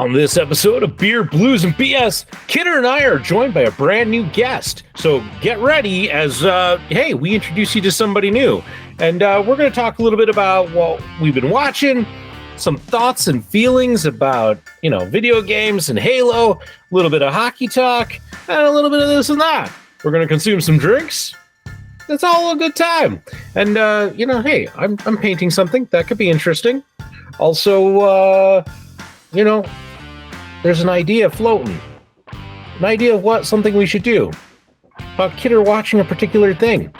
On this episode of Beer, Blues, and BS, Kidder and I are joined by a brand new guest. So get ready as, hey, we introduce you to somebody new. And we're going to talk a little bit about what we've been watching, some thoughts and feelings about, video games and Halo, a little bit of hockey talk, and a little bit of this and that. We're going to consume some drinks. It's all a good time. And, hey, I'm painting something. That could be interesting. Also, there's an idea floating. An idea of something we should do. About Kidder watching a particular thing.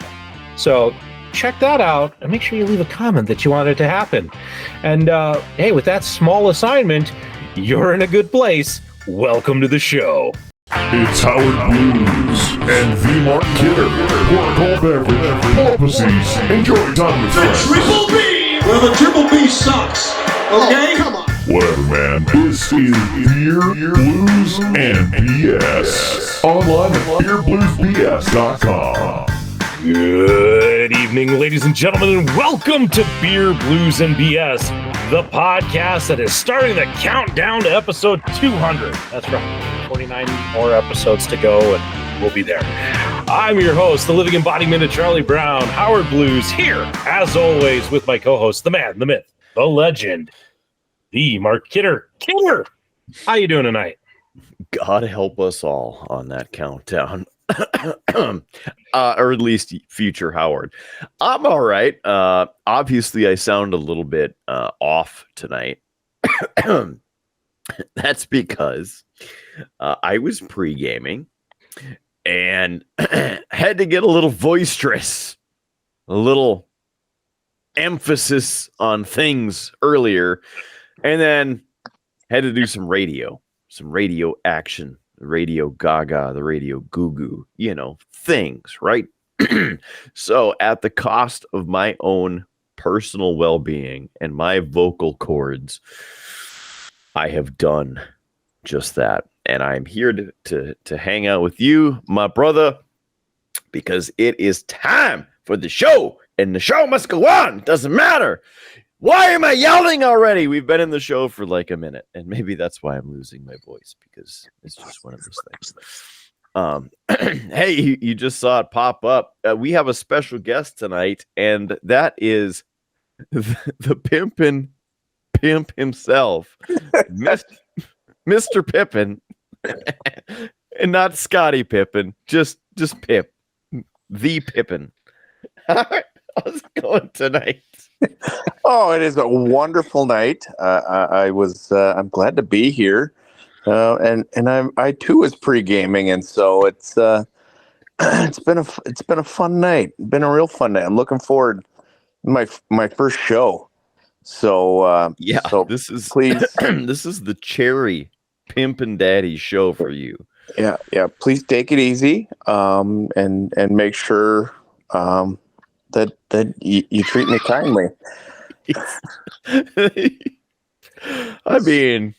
So check that out and make sure you leave a comment that you want it to happen. And, hey, with that small assignment, you're in a good place. Welcome to the show. It's Howard Blues and the Mark Kidder. Pour a cold beverage, pull up a seat, enjoy time with friends. The Triple B! Well, the Triple B sucks. Okay? Come on. Whatever, man. This is Beer, Blues, and BS. Online at beerbluesbs.com. Good evening, ladies and gentlemen, and welcome to Beer, Blues, and BS, the podcast that is starting the countdown to episode 200. That's right, 29 more episodes to go, and we'll be there. I'm your host, the living embodiment of Charlie Brown, Howard Blues, here, as always, with my co-host, the man, the myth, the legend, the Mark Kidder. Kidder, how you doing tonight? God help us all on that countdown. Or at least future Howard. I'm all right. Obviously, I sound a little bit off tonight. That's because I was pre-gaming and had to get a little boisterous, a little emphasis on things earlier, and then had to do some radio action. The radio gaga, the radio goo-goo, things, right? So at the cost of my own personal well-being and my vocal cords, I have done just that. And I'm here to hang out with you, my brother, because it is time for the show, and the show must go on. Doesn't matter. Why am I yelling already? We've been in the show for like a minute, and maybe that's why I'm losing my voice, because it's just one of those things. Hey, you just saw it pop up. We have a special guest tonight, and that is the pimp himself, Mr. Pippin, and not Scotty Pippin, just Pip, the Pippin. How's it going tonight? Oh, it is a wonderful night. I'm glad to be here, and I too was pre-gaming, and so it's been a fun night. Been a real fun night. I'm looking forward to my first show. So yeah, so this is please. This is the cherry pimp and daddy show for you. Yeah. Please take it easy, and make sure that you treat me kindly. I mean,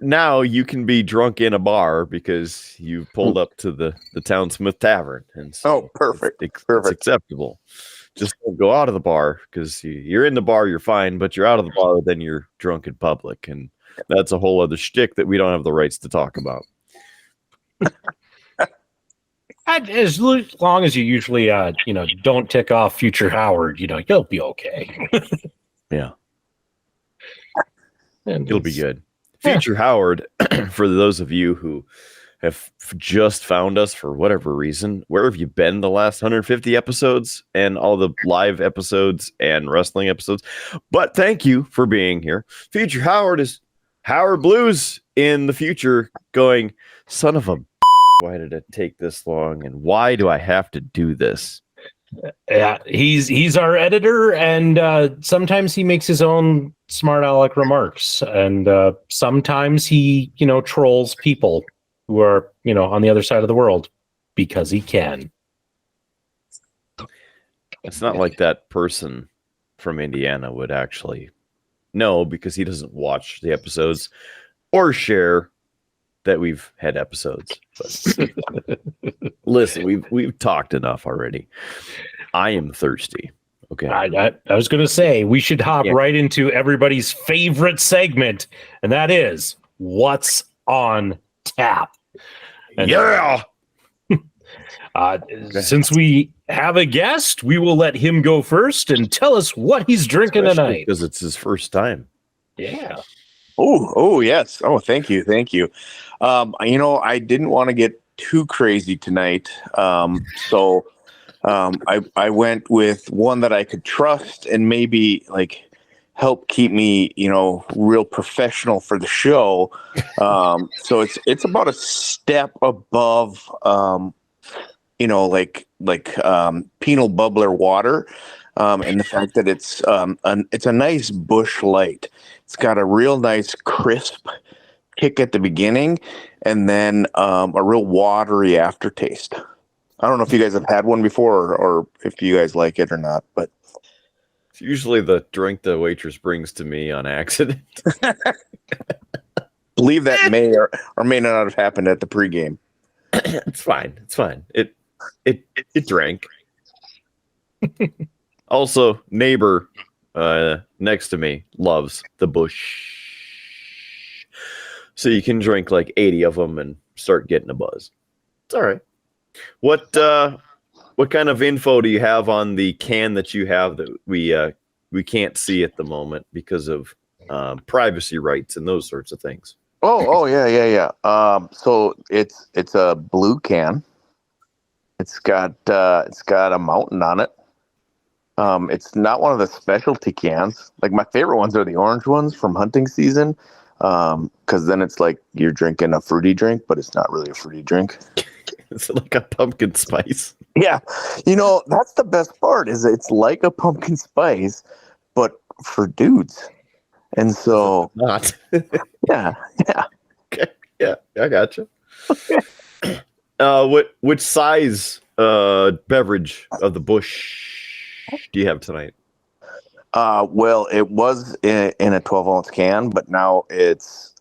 now you can be drunk in a bar because you pulled up to the Town Smith Tavern, and so perfect. It's acceptable. Just don't go out of the bar, because you're in the bar, you're fine, but you're out of the bar, then you're drunk in public, and that's a whole other shtick that we don't have the rights to talk about. As long as you usually, don't tick off future Howard, you'll be okay. Yeah. And it'll be good. Future Howard, for those of you who have just found us for whatever reason, where have you been the last 150 episodes and all the live episodes and wrestling episodes? But thank you for being here. Future Howard is Howard Blues in the future going, son of a why did it take this long, and why do I have to do this? Yeah, he's our editor, and sometimes he makes his own smart aleck remarks, and sometimes he trolls people who are on the other side of the world because he can. It's not like that person from Indiana would actually know, because he doesn't watch the episodes or share that we've had episodes. But listen, we've talked enough already. I am thirsty. Okay. I was going to say we should hop right into everybody's favorite segment, and that is what's on tap. And, since we have a guest, we will let him go first and tell us what he's drinking tonight. Because it's his first time. Yeah. Oh, yes. Oh, thank you. I didn't want to get too crazy tonight. So I went with one that I could trust and maybe like help keep me, real professional for the show. So it's about a step above, penal bubbler water. And the fact that it's a nice Busch Light. It's got a real nice crisp kick at the beginning, and then a real watery aftertaste. I don't know if you guys have had one before, or if you guys like it or not, but it's usually the drink the waitress brings to me on accident. Believe that may or may not have happened at the pregame. It's fine. It drank. Also, neighbor next to me loves the Busch. So you can drink like 80 of them and start getting a buzz. It's all right. What kind of info do you have on the can that you have that we can't see at the moment because of privacy rights and those sorts of things? Oh yeah. So it's a blue can. It's got a mountain on it. It's not one of the specialty cans. Like my favorite ones are the orange ones from hunting season. Because then it's like you're drinking a fruity drink, but it's not really a fruity drink. It's like a pumpkin spice. Yeah. That's the best part is it's like a pumpkin spice, but for dudes. And so not. Yeah. Okay. Yeah, I gotcha. Which size beverage of the Busch do you have tonight? Well, it was in a 12-ounce can, but now it's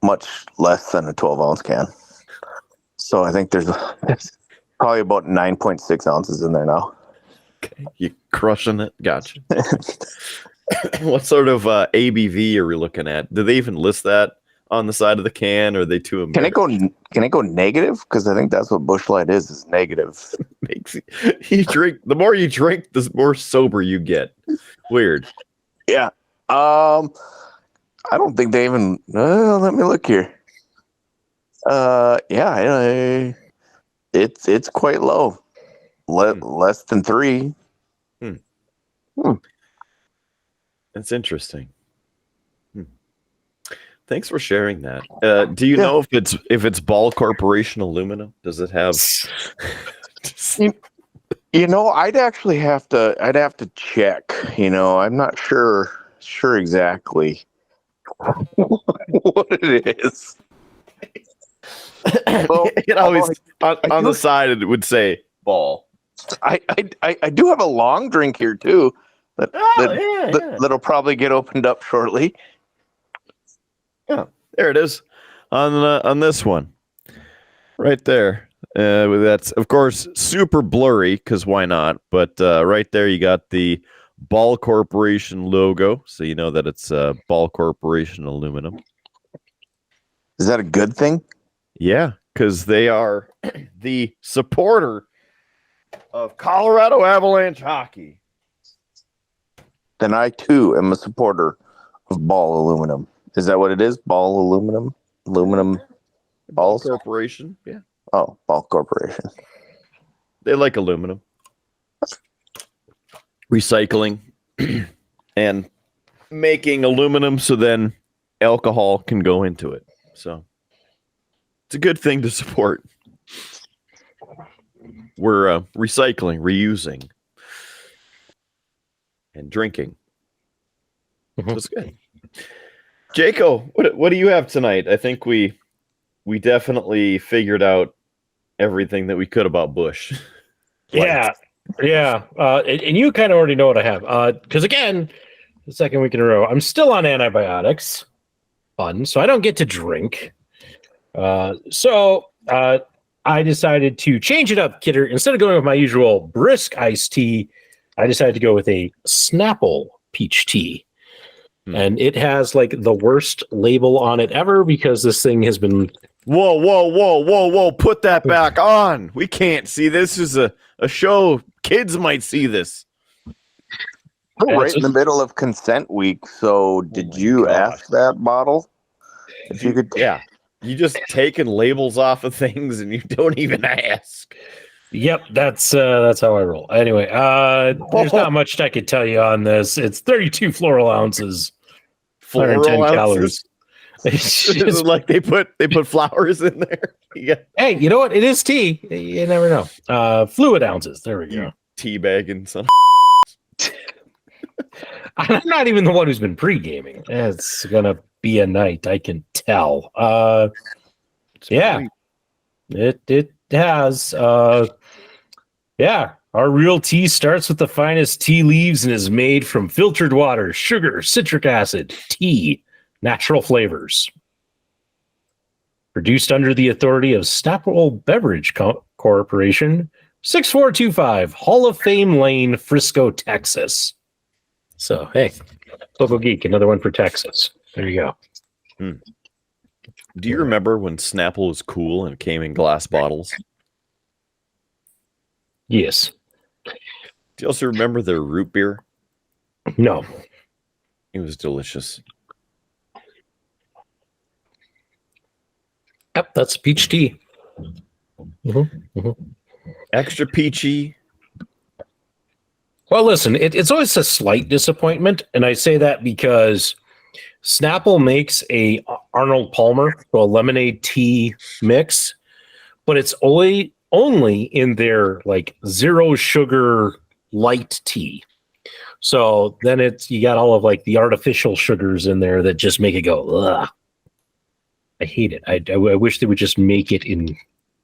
much less than a 12-ounce can. So I think there's probably about 9.6 ounces in there now. Okay, you crushing it? Gotcha. What sort of ABV are we looking at? Do they even list that on the side of the can, or are they too embarrassed? Can it go negative? Because I think that's what Busch Light is negative. You drink. The more you drink, the more sober you get. Weird. Yeah. I don't think they even. Let me look here. Yeah. It's quite low. Less than 3. That's interesting. Thanks for sharing that. Do you know if it's Ball Corporation aluminum? Does it have? I'd actually have to check. I'm not sure exactly what it is. Well, it always on the side it would say Ball. I do have a long drink here too. That'll probably get opened up shortly. Yeah, there it is on this one, right there. That's of course super blurry because why not? But right there you got the Ball Corporation logo, so you know that it's Ball Corporation aluminum. Is that a good thing? Yeah, because they are the supporter of Colorado Avalanche hockey. Then I too am a supporter of Ball aluminum. Is that what it is? Ball aluminum? Aluminum balls? Ball Corporation, yeah. Oh, Ball Corporation. They like aluminum. Recycling and making aluminum so then alcohol can go into it. So it's a good thing to support. We're recycling, reusing, and drinking. That's good. Jaco, what do you have tonight? I think we definitely figured out everything that we could about Busch. Yeah. And you kind of already know what I have. Because again, the second week in a row, I'm still on antibiotics. Fun. So I don't get to drink. So I decided to change it up, Kidder. Instead of going with my usual brisk iced tea, I decided to go with a Snapple peach tea. And it has like the worst label on it ever because this thing has been. Whoa. Put that back on. We can't see this. This is a show. Kids might see this. We're right in the middle of consent week. So did you ask that bottle? If you could. Yeah. You just taking labels off of things and you don't even ask. Yep, that's how I roll. Anyway, there's not much I could tell you on this. It's 32 floral ounces, 110 calories. It's just like they put flowers in there. Yeah. Hey, you know what? It is tea. You never know. Fluid ounces. There we go. Teabagging some. I'm not even the one who's been pre-gaming. It's gonna be a night. I can tell. Yeah, it has. Yeah, our real tea starts with the finest tea leaves and is made from filtered water, sugar, citric acid, tea, natural flavors. Produced under the authority of Snapple Beverage Corporation, 6425 Hall of Fame Lane, Frisco, Texas. So, hey, Local Geek, another one for Texas. There you go. Do you remember when Snapple was cool and came in glass bottles? Yes. Do you also remember their root beer? No. It was delicious. Yep, that's peach tea. Extra peachy. Well, listen, it's always a slight disappointment, and I say that because Snapple makes a Arnold Palmer, so a lemonade tea mix, but it's only in their like zero sugar light tea. So then you got all of like the artificial sugars in there that just make it go, ugh. I hate it. I wish they would just make it in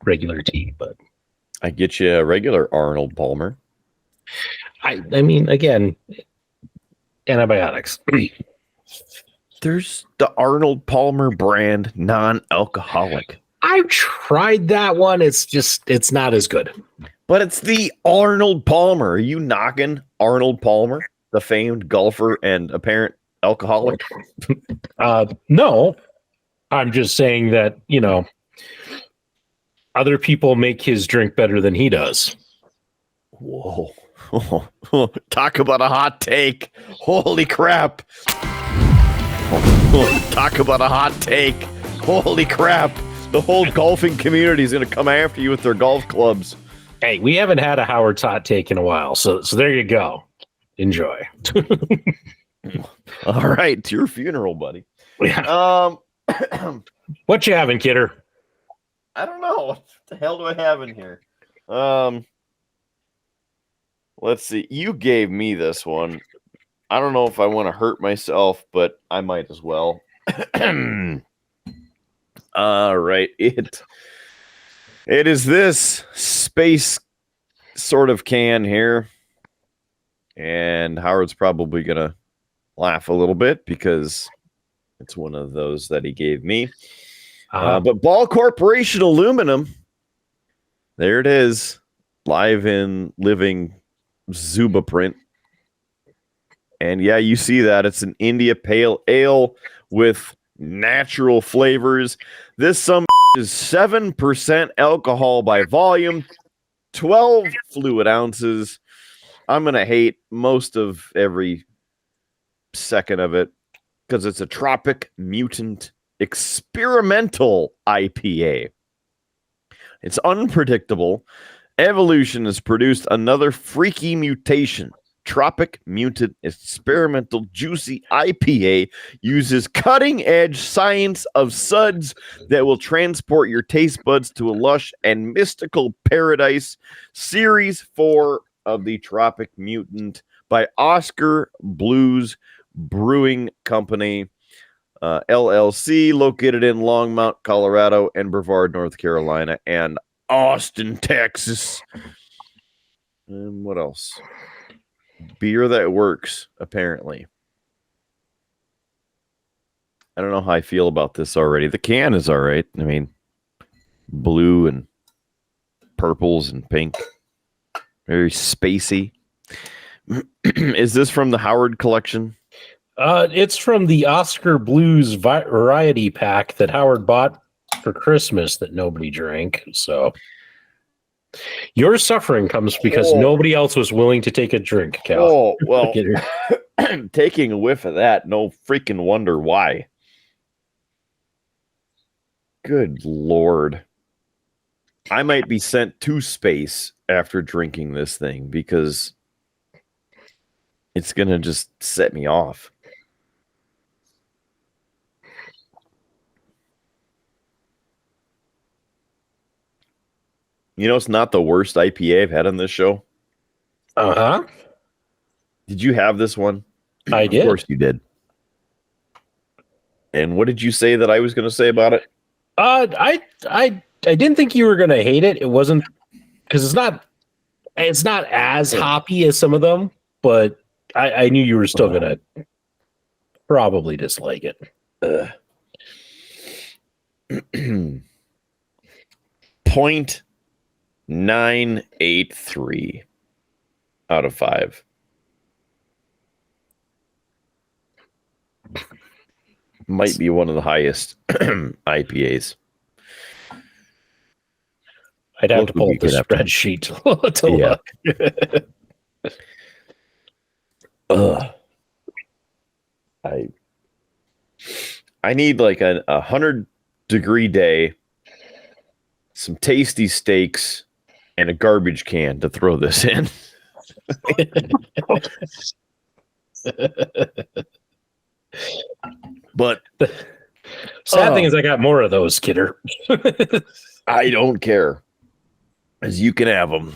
regular tea, but I get you a regular Arnold Palmer. I mean, again, antibiotics. There's the Arnold Palmer brand non-alcoholic. I've tried that one. It's not as good. But it's the Arnold Palmer. Are you knocking Arnold Palmer, the famed golfer and apparent alcoholic? No. I'm just saying that, other people make his drink better than he does. Whoa. Talk about a hot take. Holy crap. Talk about a hot take. Holy crap. The whole golfing community is going to come after you with their golf clubs. Hey, we haven't had a Howard's hot take in a while, so there you go. Enjoy. All right, it's your funeral, buddy. Yeah. What you having, kidder? I don't know. What the hell do I have in here? Let's see. You gave me this one. I don't know if I want to hurt myself, but I might as well. All right. It is this space sort of can here. And Howard's probably going to laugh a little bit because it's one of those that he gave me. But Ball Corporation Aluminum, there it is. Live in living Zuba print. And yeah, you see that. It's an India Pale Ale with natural flavors. This is 7% alcohol by volume, 12 fluid ounces. I'm going to hate most of every second of it because it's a Tropic Mutant experimental IPA. It's unpredictable. Evolution has produced another freaky mutation. Tropic Mutant Experimental Juicy IPA uses cutting-edge science of suds that will transport your taste buds to a lush and mystical paradise. Series 4 of the Tropic Mutant by Oskar Blues Brewing Company, LLC, located in Longmont, Colorado, and Brevard, North Carolina, and Austin, Texas. And what else? Beer that works, apparently. I don't know how I feel about this already. The can is all right. I mean, blue and purples and pink. Very spacey. Is this from the Howard collection? It's from the Oskar Blues variety pack that Howard bought for Christmas that nobody drank. So your suffering comes because nobody else was willing to take a drink, Cal. Oh, well, taking a whiff of that, no freaking wonder why. Good Lord. I might be sent to space after drinking this thing because it's going to just set me off. You know, it's not the worst IPA I've had on this show. Uh-huh. Did you have this one? I did. Of course you did. And what did you say that I was going to say about it? I didn't think you were going to hate it. It wasn't because it's not as hoppy as some of them, but I knew you were still going to probably dislike it. 0.983 out of 5. Might be one of the highest IPAs. I'd have to pull up the spreadsheet to look. I need like a 100-degree day, some tasty steaks, and a garbage can to throw this in. But the sad thing is I got more of those, kidder. I don't care, as you can have them.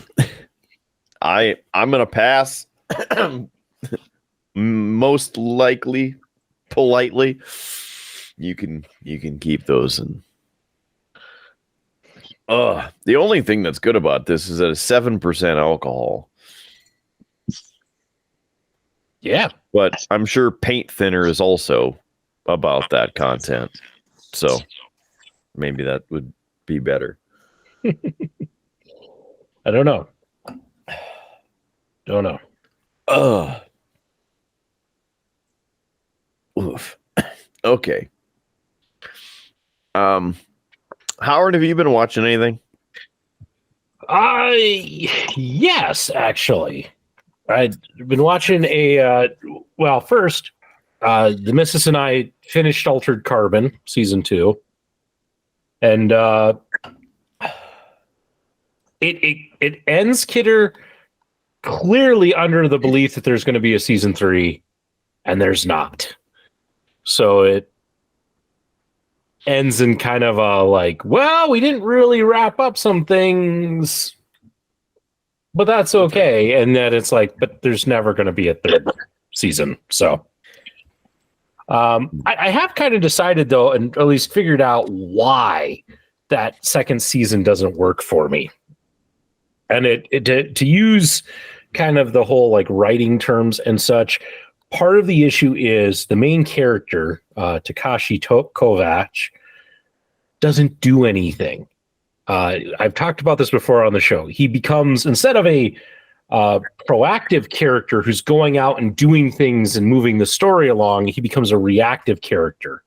I'm gonna pass. Most likely, politely, you can keep those. And the only thing that's good about this is that it's 7% alcohol. Yeah, but I'm sure paint thinner is also about that content, so maybe that would be better. I don't know. Oof. Okay. Howard, have you been watching anything? Yes, actually. I've been watching first, the missus and I finished Altered Carbon season 2, and it ends, kidder, clearly under the belief that there's going to be a season 3, and there's not. So it ends in kind of a like, well, we didn't really wrap up some things, but that's okay. And then it's like, but there's never going to be a third season. So I have kind of decided, though, and at least figured out why that second season doesn't work for me. And to use kind of the whole like writing terms and such, part of the issue is the main character, Takashi Kovacs, doesn't do anything. I've talked about this before on the show. He becomes, instead of a proactive character who's going out and doing things and moving the story along, he becomes a reactive character.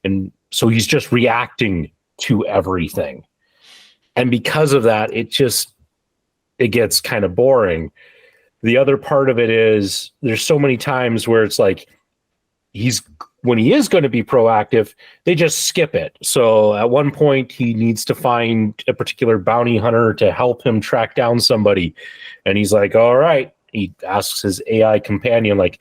And so he's just reacting to everything. And because of that, it gets kind of boring. The other part of it is there's so many times where it's like when he is going to be proactive, they just skip it. So at one point he needs to find a particular bounty hunter to help him track down somebody. And he's like, all right. He asks his AI companion, like,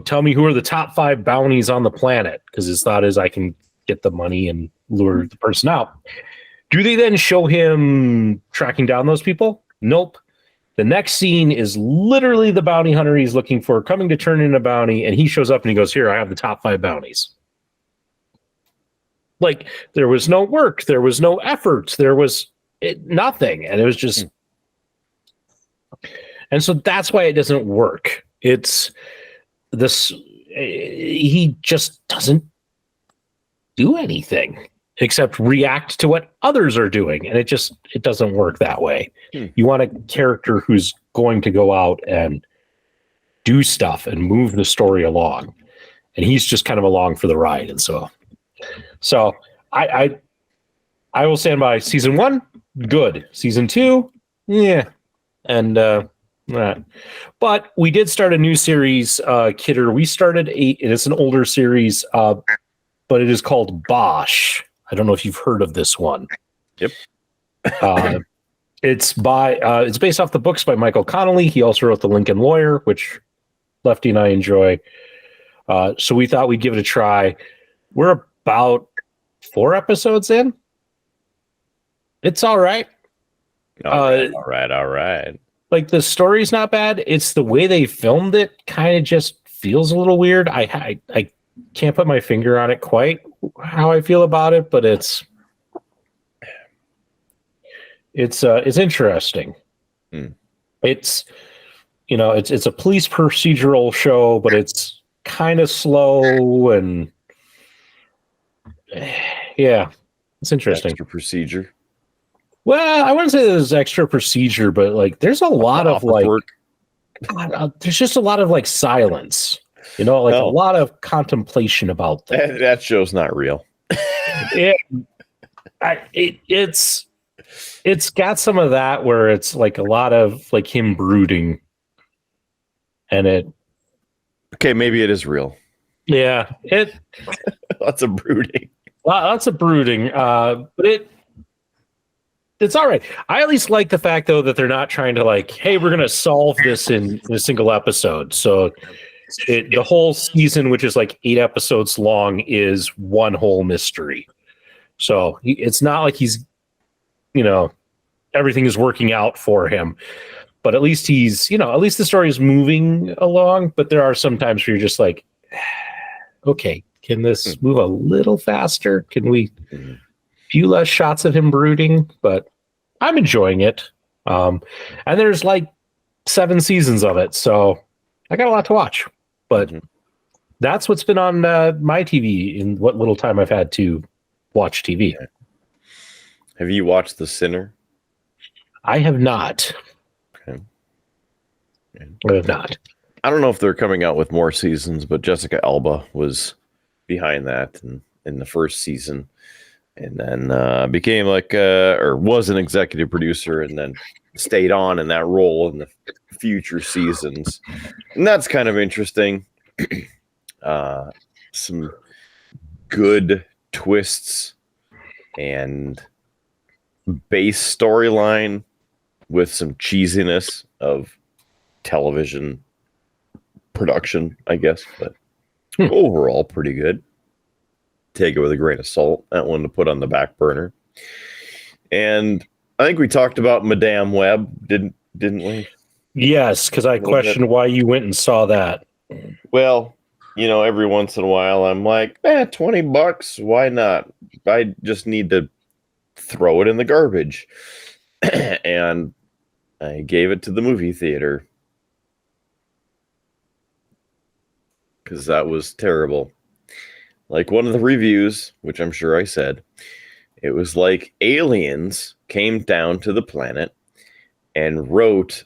tell me who are the top 5 bounties on the planet. Because his thought is I can get the money and lure the person out. Do they then show him tracking down those people? Nope. The next scene is literally the bounty hunter he's looking for coming to turn in a bounty, and he shows up and he goes, here, I have the top 5 bounties. Like, there was no work, there was no effort, there was nothing, and it was just... And so that's why it doesn't work. It's this... He just doesn't do anything except react to what others are doing. And it doesn't work that way. You want a character who's going to go out and do stuff and move the story along, and he's just kind of along for the ride. And so I will stand by season 1, good. Season 2, yeah, and but we did start a new series, Kidder. We started and it's an older series, but it is called Bosch. I don't know if you've heard of this one. Yep. It's based off the books by Michael Connelly. He also wrote The Lincoln Lawyer, which Lefty and I enjoy. So we thought we'd give it a try. We're about 4 episodes in. It's all right. All right. Like, the story's not bad. It's the way they filmed it kind of just feels a little weird. I can't put my finger on it quite how I feel about it, but it's interesting. It's it's a police procedural show, but it's kind of slow and yeah, it's interesting. Extra procedure. Well, I wouldn't say there's extra procedure, but like there's a lot of like there's just a lot of like silence, a lot of contemplation about things. That show's not real. It's got some of that where it's like a lot of like him brooding, and maybe it is real. Yeah, Lots of brooding. Lots of brooding, but it's all right. I at least like the fact, though, that they're not trying to like, hey, we're going to solve this in a single episode. So the whole season, which is like 8 episodes long, is one whole mystery. So it's not like he's, everything is working out for him. But at least he's, at least the story is moving along. But there are some times where you're just like, okay, can this move a little faster? Can we few less shots of him brooding? But I'm enjoying it. And there's like 7 seasons of it, so I got a lot to watch. But that's what's been on my TV in what little time I've had to watch TV. Have you watched The Sinner? I have not. Okay. I have not. I don't know if they're coming out with more seasons, but Jessica Alba was behind that in the first season. And then became or was an executive producer, and then stayed on in that role in the future seasons. And that's kind of interesting. Some good twists and base storyline with some cheesiness of television production, I guess. But overall, pretty good. Take it with a grain of salt. That one to put on the back burner. And I think we talked about Madame Webb, didn't we? Yes, because I questioned why you went and saw that. Well, every once in a while I'm like, $20, why not? I just need to throw it in the garbage. And I gave it to the movie theater because that was terrible. Like one of the reviews, which I'm sure I said, it was like aliens came down to the planet and wrote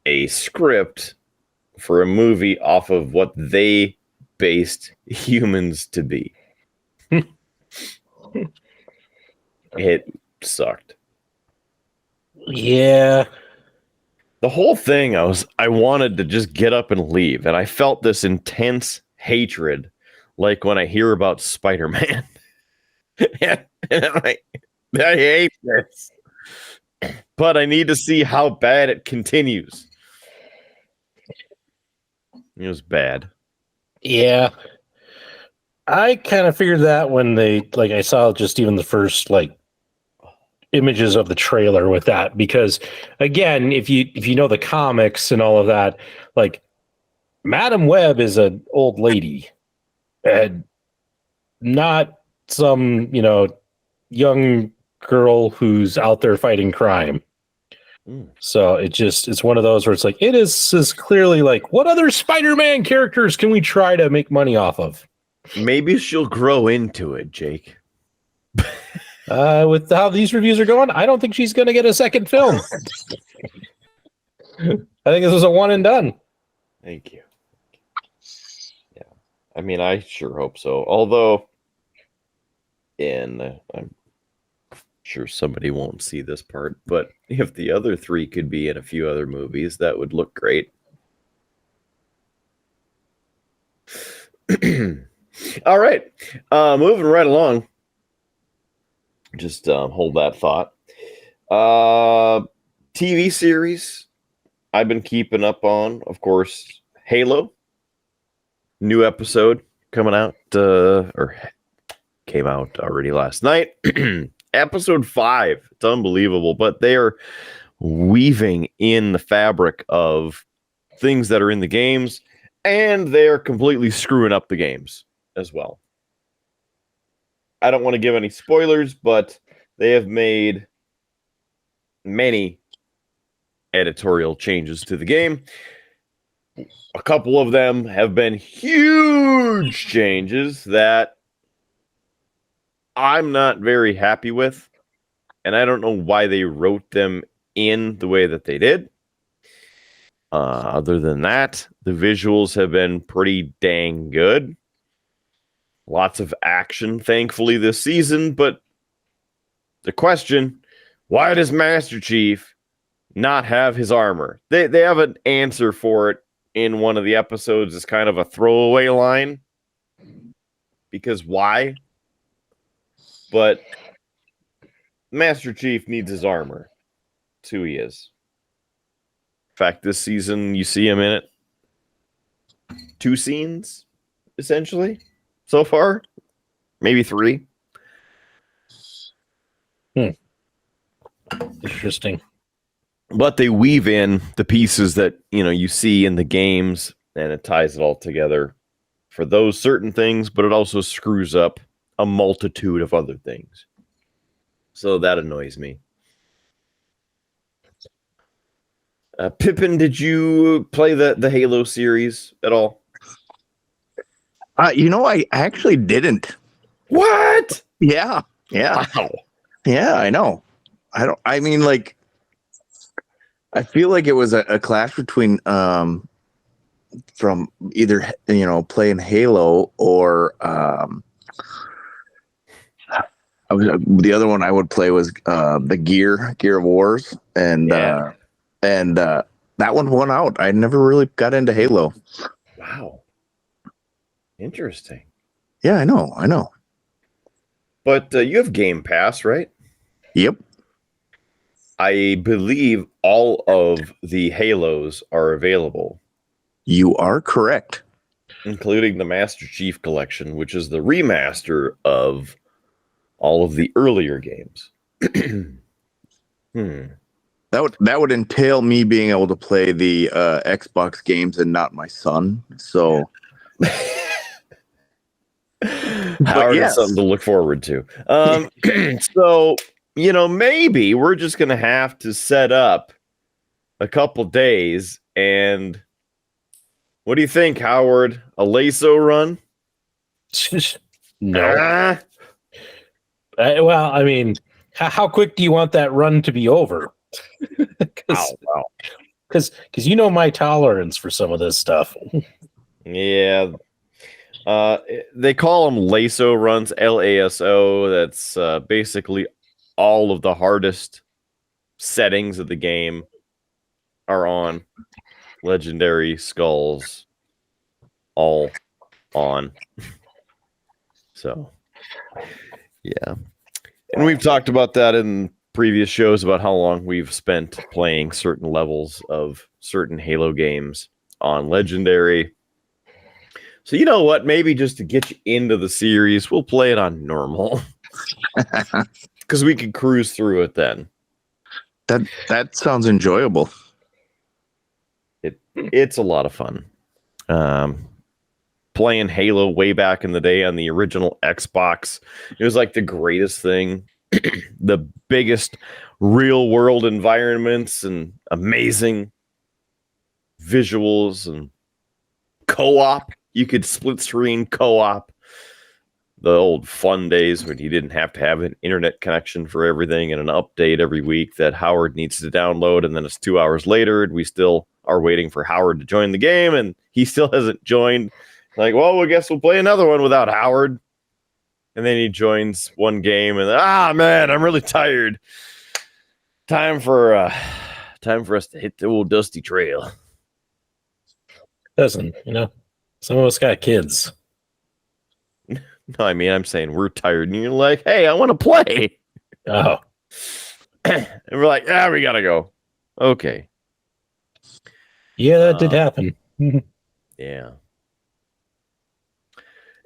a script for a movie off of what they based humans to be. It sucked. Yeah. The whole thing, I wanted to just get up and leave, and I felt this intense hatred. Like when I hear about Spider-Man. And I'm like, I hate this. But I need to see how bad it continues. It was bad. Yeah. I kind of figured that when I saw just even the first images of the trailer with that, because again, if you know the comics and all of that, like Madam Web is an old lady. And not some, young girl who's out there fighting crime. So it's one of those where it's like, it is clearly like, what other Spider-Man characters can we try to make money off of? Maybe she'll grow into it, Jake. With how these reviews are going, I don't think she's going to get a second film. I think this is a one and done. Thank you. Yeah, I mean, I sure hope so. Although, and I'm sure somebody won't see this part, but if the other three could be in a few other movies, that would look great. All right, moving right along. Just hold that thought. TV series I've been keeping up on, of course, Halo. New episode coming out, or came out already last night. Episode 5. It's unbelievable, but they are weaving in the fabric of things that are in the games, and they are completely screwing up the games as well. I don't want to give any spoilers, but they have made many editorial changes to the game. A couple of them have been huge changes that I'm not very happy with, and I don't know why they wrote them in the way that they did. Other than that, the visuals have been pretty dang good. Lots of action, thankfully, this season, but the question, why does Master Chief not have his armor? They have an answer for it in one of the episodes. It's kind of a throwaway line, because why? But Master Chief needs his armor. That's who he is. In fact, this season, you see him in it. 2 scenes, essentially, so far. Maybe 3. Interesting. But they weave in the pieces that, you see in the games, and it ties it all together for those certain things, but it also screws up a multitude of other things. So that annoys me. Pippin, did you play the Halo series at all? I actually didn't. What? Yeah. Wow. Yeah, I know. I feel like it was a clash between from either playing Halo or the other one I would play was the Gear of Wars, and that one won out. I never really got into Halo. Wow. Interesting. Yeah, I know. But you have Game Pass, right? Yep. I believe all of the Halos are available. You are correct. Including the Master Chief Collection, which is the remaster of all of the earlier games. That would entail me being able to play the Xbox games and not my son. So Howard has something to look forward to. So, maybe we're just going to have to set up a couple days. And what do you think, Howard? A lasso run? No. Well, I mean, how quick do you want that run to be over? Because my tolerance for some of this stuff. Yeah. They call them lasso runs, LASO. That's basically all of the hardest settings of the game are on. Legendary skulls, all on. So, yeah. And we've talked about that in previous shows about how long we've spent playing certain levels of certain Halo games on Legendary. So you know what? Maybe just to get you into the series, we'll play it on normal. Because we can cruise through it then. That sounds enjoyable. It's a lot of fun. Playing Halo way back in the day on the original Xbox, it was like the greatest thing. The biggest real world environments and amazing visuals and co-op. You could split screen co-op. The old fun days when you didn't have to have an internet connection for everything and an update every week that Howard needs to download, and then it's 2 hours later and we still are waiting for Howard to join the game, and he still hasn't joined. Like, well, I guess we'll play another one without Howard. And then he joins one game, and man, I'm really tired. Time for us to hit the old dusty trail. Doesn't, some of us got kids. No, I mean, I'm saying we're tired, and you're like, hey, I want to play. Oh. And we're like, we gotta go. Okay. Yeah, that did happen. Yeah.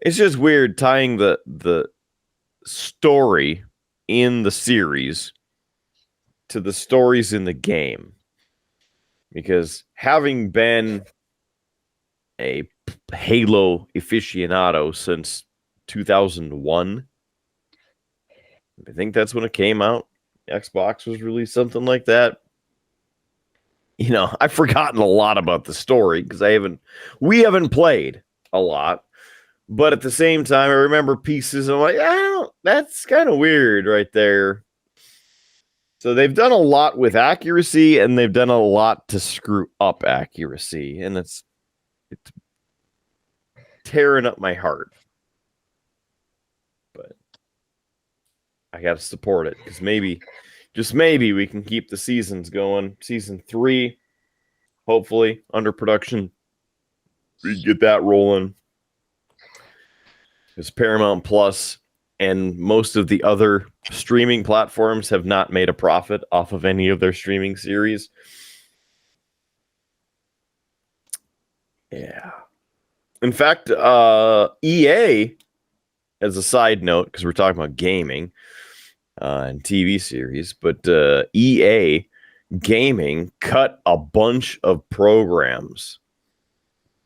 It's just weird tying the story in the series to the stories in the game. Because having been a Halo aficionado since 2001, I think that's when it came out. Xbox was released, something like that. I've forgotten a lot about the story because we haven't played a lot. But at the same time, I remember pieces. And I'm like, that's kind of weird right there. So they've done a lot with accuracy, and they've done a lot to screw up accuracy. And it's tearing up my heart. But I got to support it because just maybe we can keep the seasons going. Season 3, hopefully, under production. We get that rolling. Because Paramount Plus and most of the other streaming platforms have not made a profit off of any of their streaming series. Yeah. In fact, EA, as a side note, because we're talking about gaming and TV series, but EA Gaming cut a bunch of programs.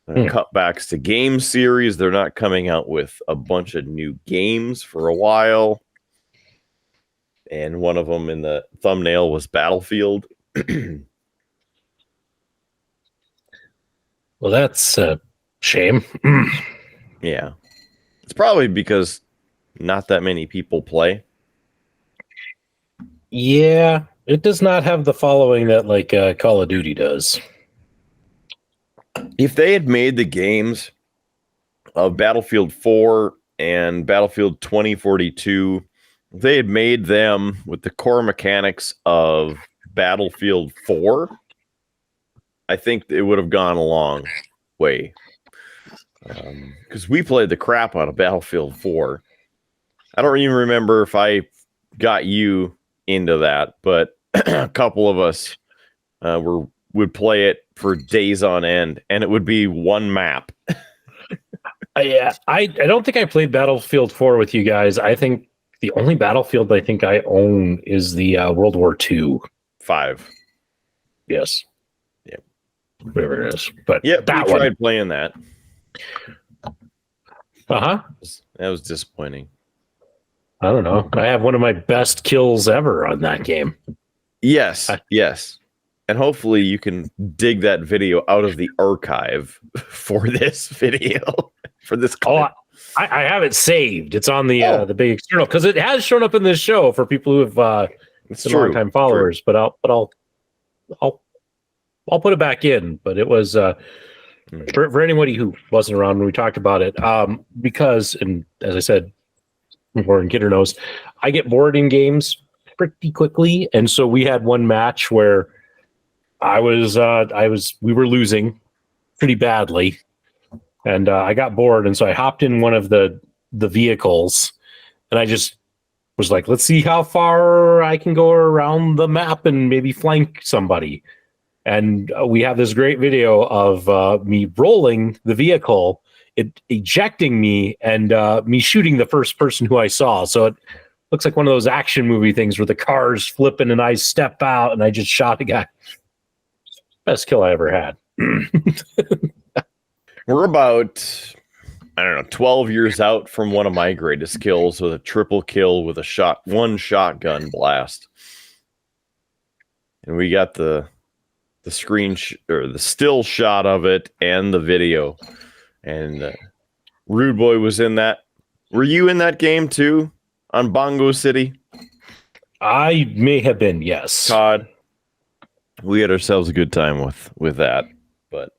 Cutbacks to game series. They're not coming out with a bunch of new games for a while. And one of them in the thumbnail was Battlefield. Well, that's a shame. Yeah. It's probably because not that many people play. Yeah, it does not have the following that like Call of Duty does. If they had made the games of Battlefield 4 and Battlefield 2042, if they had made them with the core mechanics of Battlefield 4, I think it would have gone a long way. Because we played the crap out of Battlefield 4. I don't even remember if I got you into that, but a couple of us would play it for days on end, and it would be one map. Yeah, I don't think I played Battlefield 4 with you guys. I think the only Battlefield I think I own is the World War II. 5. Yes. Yep. Whatever it is. But yeah, that we tried one. playing that. Uh-huh. That was disappointing. I don't know. I have one of my best kills ever on that game. Yes, yes. And hopefully you can dig that video out of the archive for this video. For this clip. I have it saved. It's on the big external because it has shown up in this show for people who have been long-time followers. True. But I'll put it back in. But it was for anybody who wasn't around when we talked about it. Because, and as I said, Warren Kidder knows, I get bored in games pretty quickly, and so we had one match where we were losing pretty badly, and I got bored, and so I hopped in one of the vehicles, and I just was like, let's see how far I can go around the map and maybe flank somebody. And we have this great video of me rolling the vehicle, it ejecting me, and me shooting the first person who I saw. So it looks like one of those action movie things where the car's flipping and I step out and I just shot a guy. Best kill I ever had. We're about, 12 years out from one of my greatest kills with a triple kill with one shotgun blast. And we got the screen or the still shot of it and the video. And Rude Boy was in that. Were you in that game too on Bongo City? I may have been, yes. Todd? we had ourselves a good time with that. But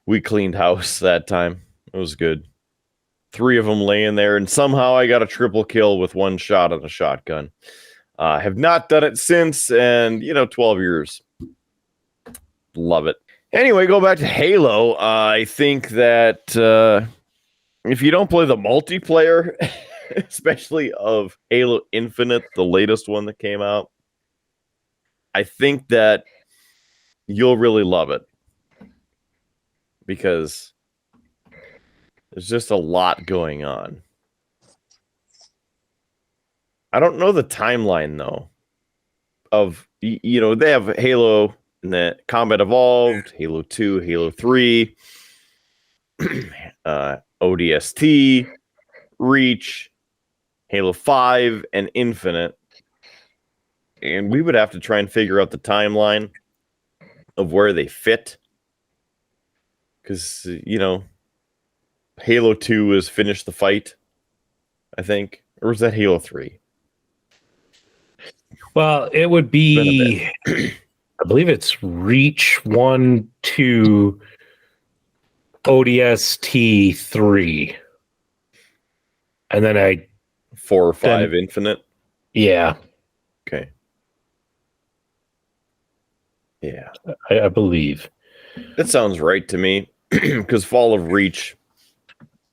we cleaned house that time. It was good. 3 of them laying there, and somehow I got a triple kill with 1 shot on a shotgun. Have not done it since, and 12 years. Love it. Anyway, go back to Halo. I think that if you don't play the multiplayer, especially of Halo Infinite, the latest one that came out, I think that you'll really love it. Because there's just a lot going on. I don't know the timeline, though, of, they have Halo and the Combat Evolved, Halo 2, Halo 3, ODST, Reach, Halo 5, and Infinite. And we would have to try and figure out the timeline of where they fit. Because, Halo 2 was Finish the Fight, I think. Or was that Halo 3? Well, it would be, I believe it's Reach 1, 2, ODST 3. And then 4 or 5 Infinite? Yeah. Okay. Yeah. I believe. That sounds right to me. Because Fall of Reach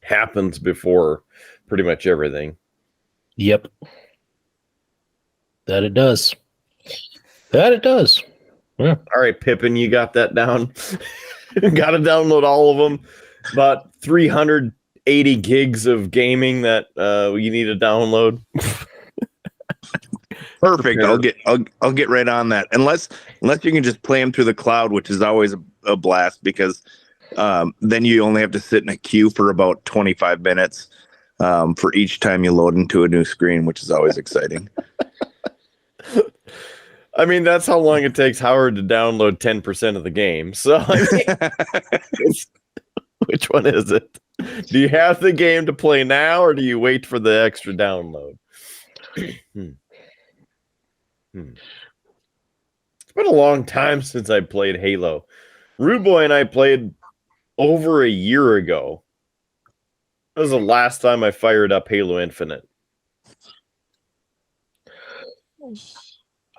happens before pretty much everything. Yep. That it does. That it does. Yeah. All right, Pippin, you got that down. Got to download all of them. About 380 gigs of gaming that you need to download. Perfect. I'll get right on that. Unless you can just play them through the cloud, which is always a blast because then you only have to sit in a queue for about 25 minutes for each time you load into a new screen, which is always exciting. I mean, that's how long it takes Howard to download 10% of the game. So, which one is it? Do you have the game to play now, or do you wait for the extra download? It's been a long time since I played Halo. Rude Boy and I played over a year ago. That was the last time I fired up Halo Infinite.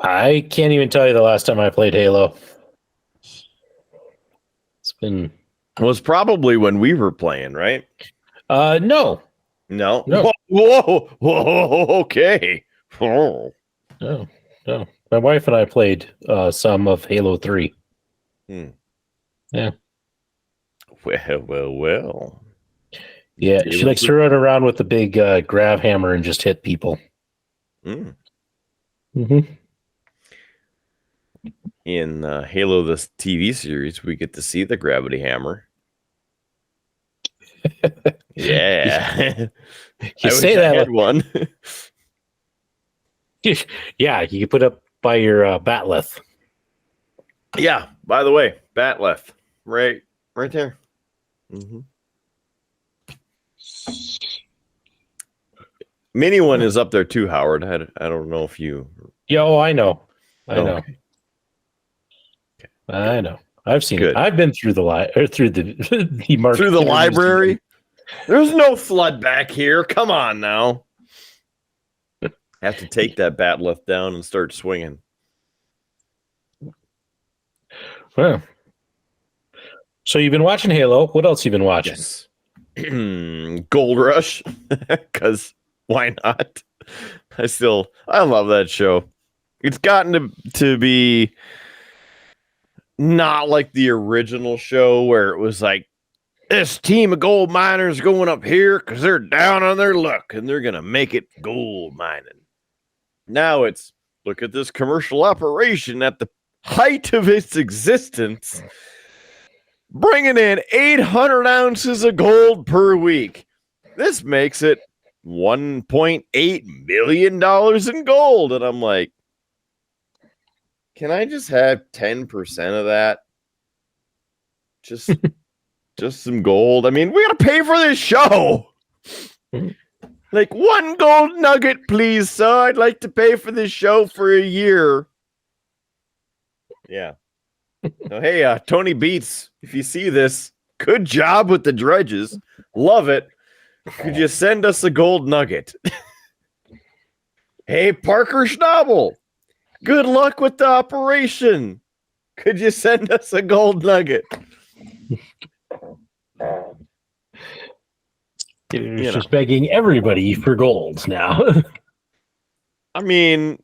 I can't even tell you the last time I played Halo. It's been... It was probably when we were playing, right? No. No? No. Whoa, okay. Oh. No. My wife and I played some of Halo 3. Yeah. Well. Yeah, she likes to run around with the big grav hammer and just hit people. In Halo, the TV series, we get to see the gravity hammer. Yeah. You say that. I had one. Yeah, you can put up by your batleth. Yeah, by the way, batleth. Right there. Mini one is up there too, Howard. I don't know if you... Yeah, I know. Okay. I know. I've seen Good. it. I've been through the through the library. There's no flood back here. Come on now. Have to take that batleth down and start swinging. Well, so you've been watching Halo. What else you been watching? Yes. Gold Rush, because why not? I love that show. It's gotten to be not like the original show where it was like, this team of gold miners going up here because they're down on their luck and they're going to make it gold mining. Now it's, look at this commercial operation at the height of its existence, bringing in 800 ounces of gold per week. This makes it $1.8 million in gold. And I'm like, can I just have 10% of that? Just some gold. I mean, we got to pay for this show. Like, one gold nugget, please, sir. I'd like to pay for this show for a year. Yeah. So, hey, Tony Beats, if you see this, good job with the dredges. Love it. Could you send us a gold nugget? Hey, Parker Schnabel, good luck with the operation. Could you send us a gold nugget? It's just begging everybody for gold now. I mean,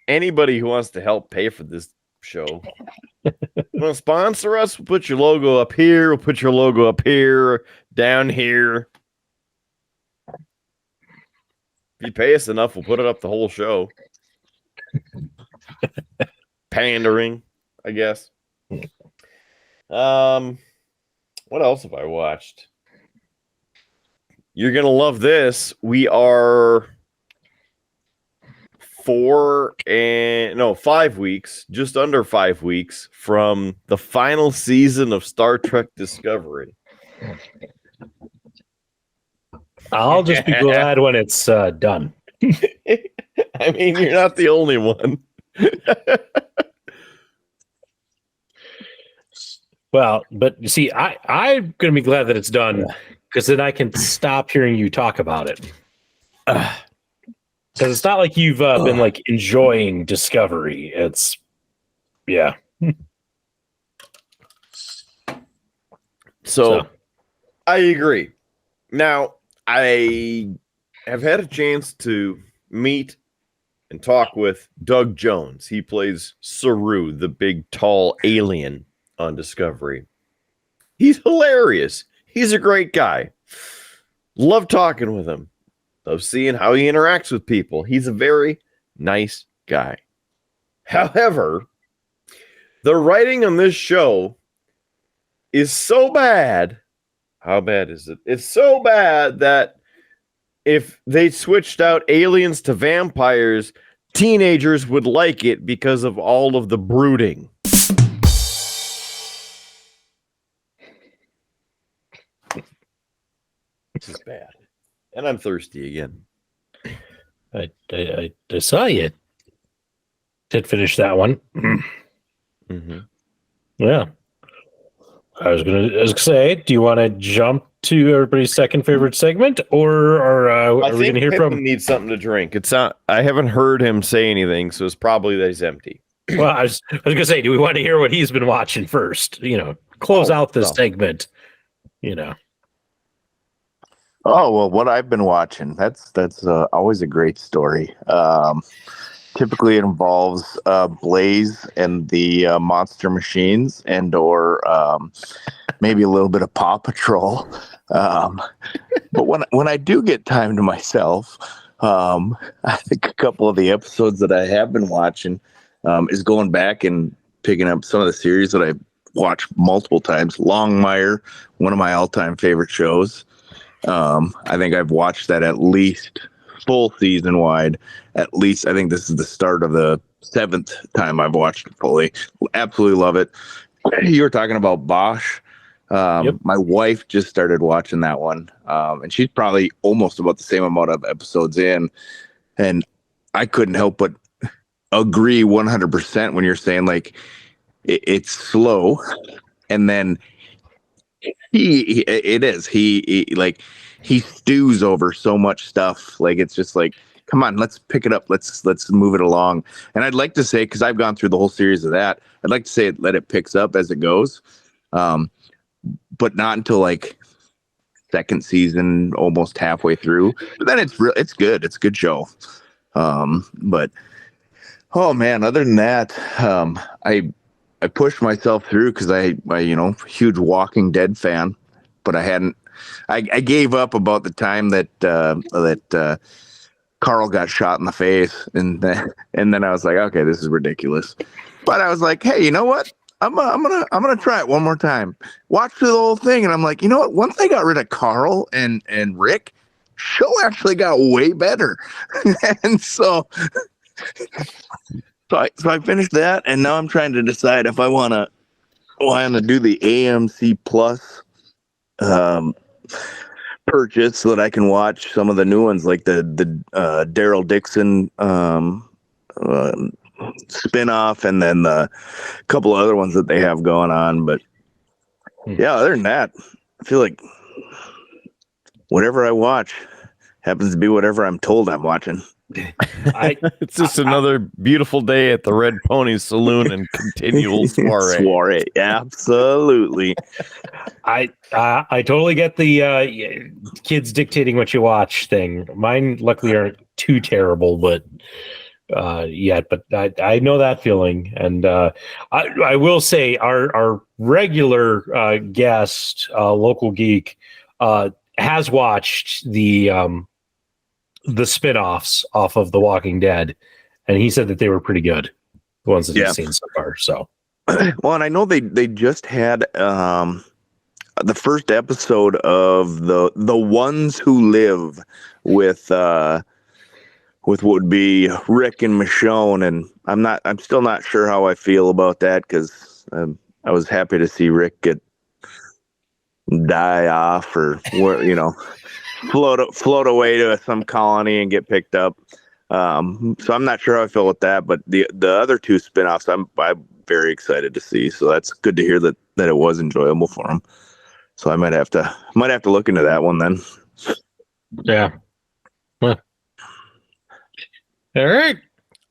anybody who wants to help pay for this show, want to sponsor us? We'll put your logo up here. We'll put your logo up here, down here. If you pay us enough, we'll put it up the whole show. Pandering, I guess. What else have I watched? You're gonna love this. We are 5 weeks, just under 5 weeks from the final season of Star Trek Discovery. I'll just be glad when it's done. I mean, you're not the only one. Well, but you see, I'm going to be glad that it's done because then I can stop hearing you talk about it. Because it's not like you've been like enjoying Discovery. It's, yeah. So I agree. Now, I have had a chance to meet and talk with Doug Jones. He plays Saru, the big, tall alien on Discovery. He's hilarious. He's a great guy. Love talking with him. Love seeing how he interacts with people. He's a very nice guy. However, the writing on this show is so bad. How bad is it? It's so bad that if they switched out aliens to vampires, teenagers would like it because of all of the brooding. This is bad. And I'm thirsty again. I saw you did finish that one. Mm-hmm. Yeah. I was gonna say, do you want to jump to everybody's second favorite segment, or are we going to hear Pippin from? needs something to drink. It's not. I haven't heard him say anything, so it's probably that he's empty. Well, I was going to say, do we want to hear what he's been watching first? Close out this segment. Oh, well, what I've been watching, that's always a great story. Typically it involves Blaze and the Monster Machines or maybe a little bit of Paw Patrol. But when I do get time to myself, I think a couple of the episodes that I have been watching is going back and picking up some of the series that I watched multiple times. Longmire, one of my all-time favorite shows. I think I've watched that at least full season wide. At least I think this is the start of the 7th time I've watched it fully. Absolutely love it. You were talking about Bosch. Yep. My wife just started watching that one. And she's probably almost about the same amount of episodes in. And I couldn't help but agree 100% when you're saying like it's slow. And then he stews over so much stuff. Like, it's just like, come on, let's pick it up. Let's move it along. And I'd like to say, because I've gone through the whole series of that, I'd like to say let it picks up as it goes. But not until like second season, almost halfway through. But then it's good. It's a good show. But oh man, other than that, I pushed myself through because I huge Walking Dead fan, but I gave up about the time that Carl got shot in the face, and then I was like, okay, this is ridiculous. But I was like, hey, you know what? I'm gonna try it one more time. Watch through the whole thing, and I'm like, you know what? Once they got rid of Carl and Rick, show actually got way better, and so I finished that, and now I'm trying to decide if I want to do the AMC Plus purchase so that I can watch some of the new ones, like the Daryl Dixon spinoff, and then the couple other ones that they have going on. But yeah, other than that, I feel like whatever I watch happens to be whatever I'm told I'm watching. It's just another beautiful day at the Red Pony Saloon and continual soiree. Soiree, absolutely. I totally get the kids dictating what you watch thing. Mine luckily aren't too terrible, but but I know that feeling. And I will say our regular guest, local geek, has watched the spin-offs off of The Walking Dead, and he said that they were pretty good, the ones that he's seen so far. So well, and I know they just had the first episode of the Ones Who Live with what would be Rick and Michonne, and I'm still not sure how I feel about that, because I was happy to see Rick die off, or float away to some colony and get picked up. So I'm not sure how I feel with that, but the other two spinoffs I'm very excited to see. So that's good to hear that it was enjoyable for him. So I might have to look into that one then. Yeah. Huh. All right.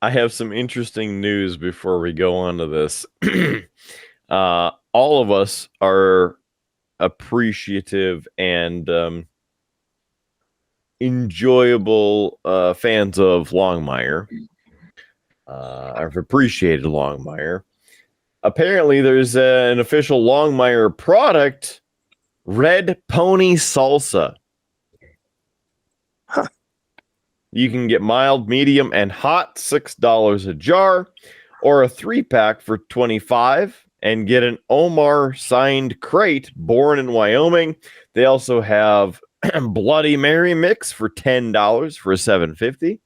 I have some interesting news before we go on to this. All of us are appreciative and enjoyable fans of Longmire. I've appreciated Longmire. Apparently, there's an official Longmire product, Red Pony Salsa. Huh. You can get mild, medium, and hot, $6 a jar, or a 3-pack for $25, and get an Omar signed crate, born in Wyoming. They also have Bloody Mary mix for $10 for $7.50.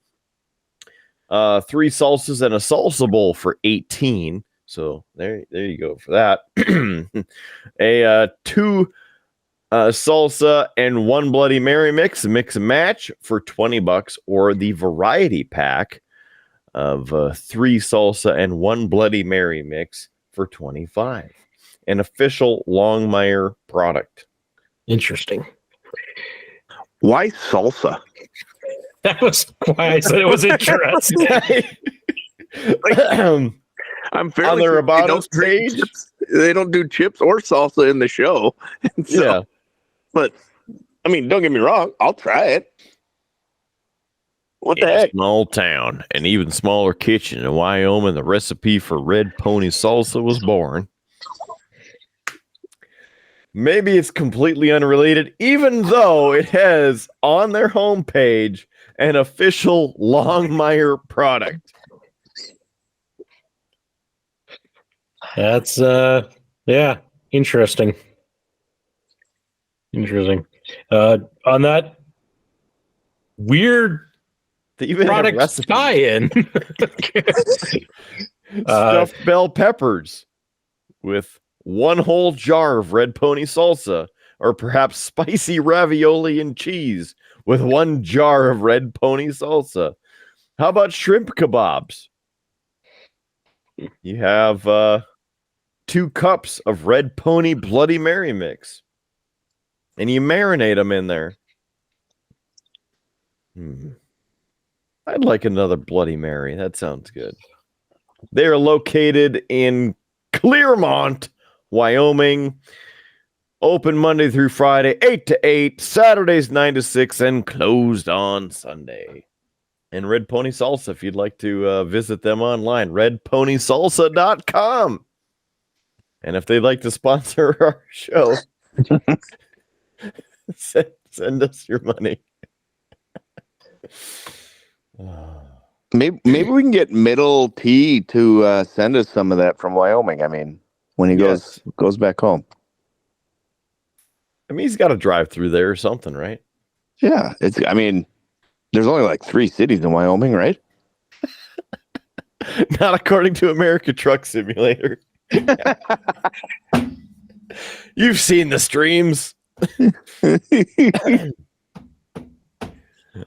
3 salsas and a salsa bowl for $18. So there you go for that. A 2 salsa and 1 Bloody Mary mix and match for $20, or the variety pack of 3 salsa and 1 Bloody Mary mix for $25. An official Longmire product. Interesting. Why salsa? That was why I said it was interesting. I'm fairly On their sure About Us page, they don't do chips or salsa in the show. Yeah. But I mean, don't get me wrong, I'll try it. What the In a heck? small town, an even smaller kitchen in Wyoming, the recipe for Red Pony Salsa was born. Maybe it's completely unrelated, even though it has on their homepage an official Longmire product. That's interesting. On that weird They even have product recipe. tie-in. Stuffed bell peppers with 1 whole jar of Red Pony Salsa, or perhaps spicy ravioli and cheese with 1 jar of Red Pony Salsa. How about shrimp kebabs? You have 2 cups of Red Pony Bloody Mary mix, and you marinate them in there. I'd like another Bloody Mary. That sounds good. They are located in Clearmont, Wyoming. Open Monday through Friday, 8 to 8, Saturdays 9 to 6, and closed on Sunday. And Red Pony Salsa, if you'd like to visit them online, redponysalsa.com. And if they'd like to sponsor our show, send us your money. Maybe we can get Middle T to send us some of that from Wyoming. I mean, when he goes back home. I mean, he's got to drive through there or something, right? Yeah, I mean, there's only like 3 cities in Wyoming, right? Not according to America Truck Simulator. You've seen the streams.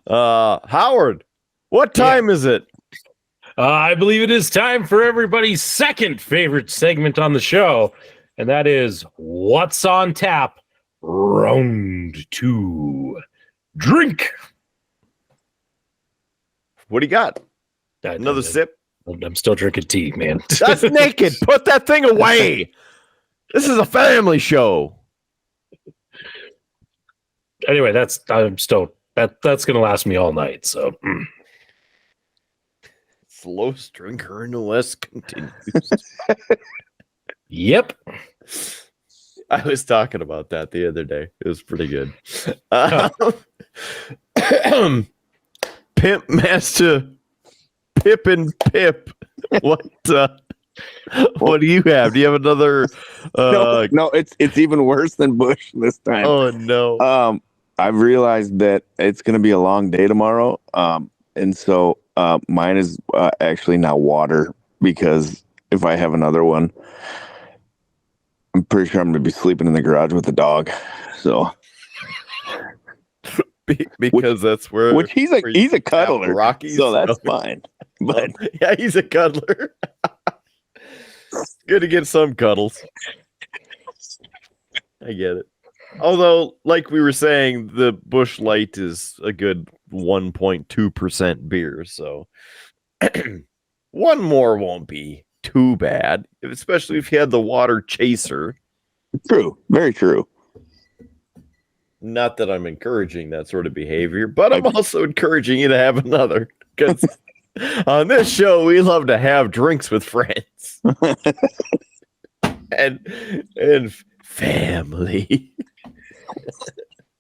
Howard, what time is it? I believe it is time for everybody's second favorite segment on the show, and that is What's on Tap, Round 2. Drink. What do you got? Another Sip? I'm still drinking tea, man. That's naked. Put that thing away. This is a family show. Anyway, that's going to last me all night, so... Slowest drinker in the West continues. Yep. I was talking about that the other day. It was pretty good. Pimp Master Pip and Pip. What do you have? Do you have another? No, it's even worse than Bush this time. Oh no. I've realized that it's going to be a long day tomorrow. And so mine is actually now water, because if I have another one, I'm pretty sure I'm going to be sleeping in the garage with the dog. So because that's where he's a cuddler, Rocky, so that's fine. But yeah, he's a cuddler. Good to get some cuddles. I get it. Although, like we were saying, the Busch Light is a good 1.2% beer, so one more won't be too bad, especially if you had the water chaser. True, very true. Not that I'm encouraging that sort of behavior, but I'm also encouraging you to have another, because on this show, we love to have drinks with friends and family.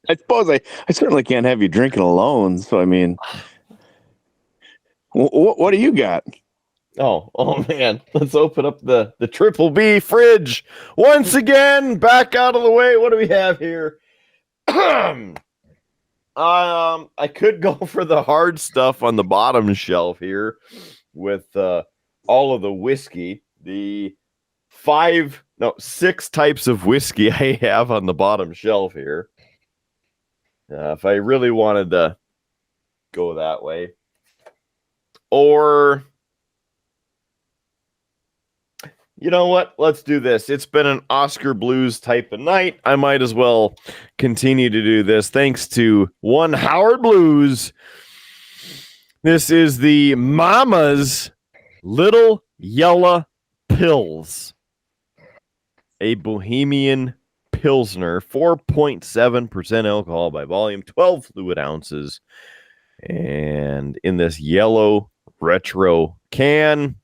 I suppose I certainly can't have you drinking alone. So, I mean, what do you got? Oh man, let's open up the Triple B fridge once again. Back out of the way. What do we have here? I could go for the hard stuff on the bottom shelf here with all of the whiskey. The 6 types of whiskey I have on the bottom shelf here. If I really wanted to go that way. Or, you know what? Let's do this. It's been an Oskar Blues type of night. I might as well continue to do this. Thanks to one Howard Blues. This is the Mama's Little Yellow Pills. A Bohemian Pilsner, 4.7% alcohol by volume, 12 fluid ounces. And in this yellow retro can.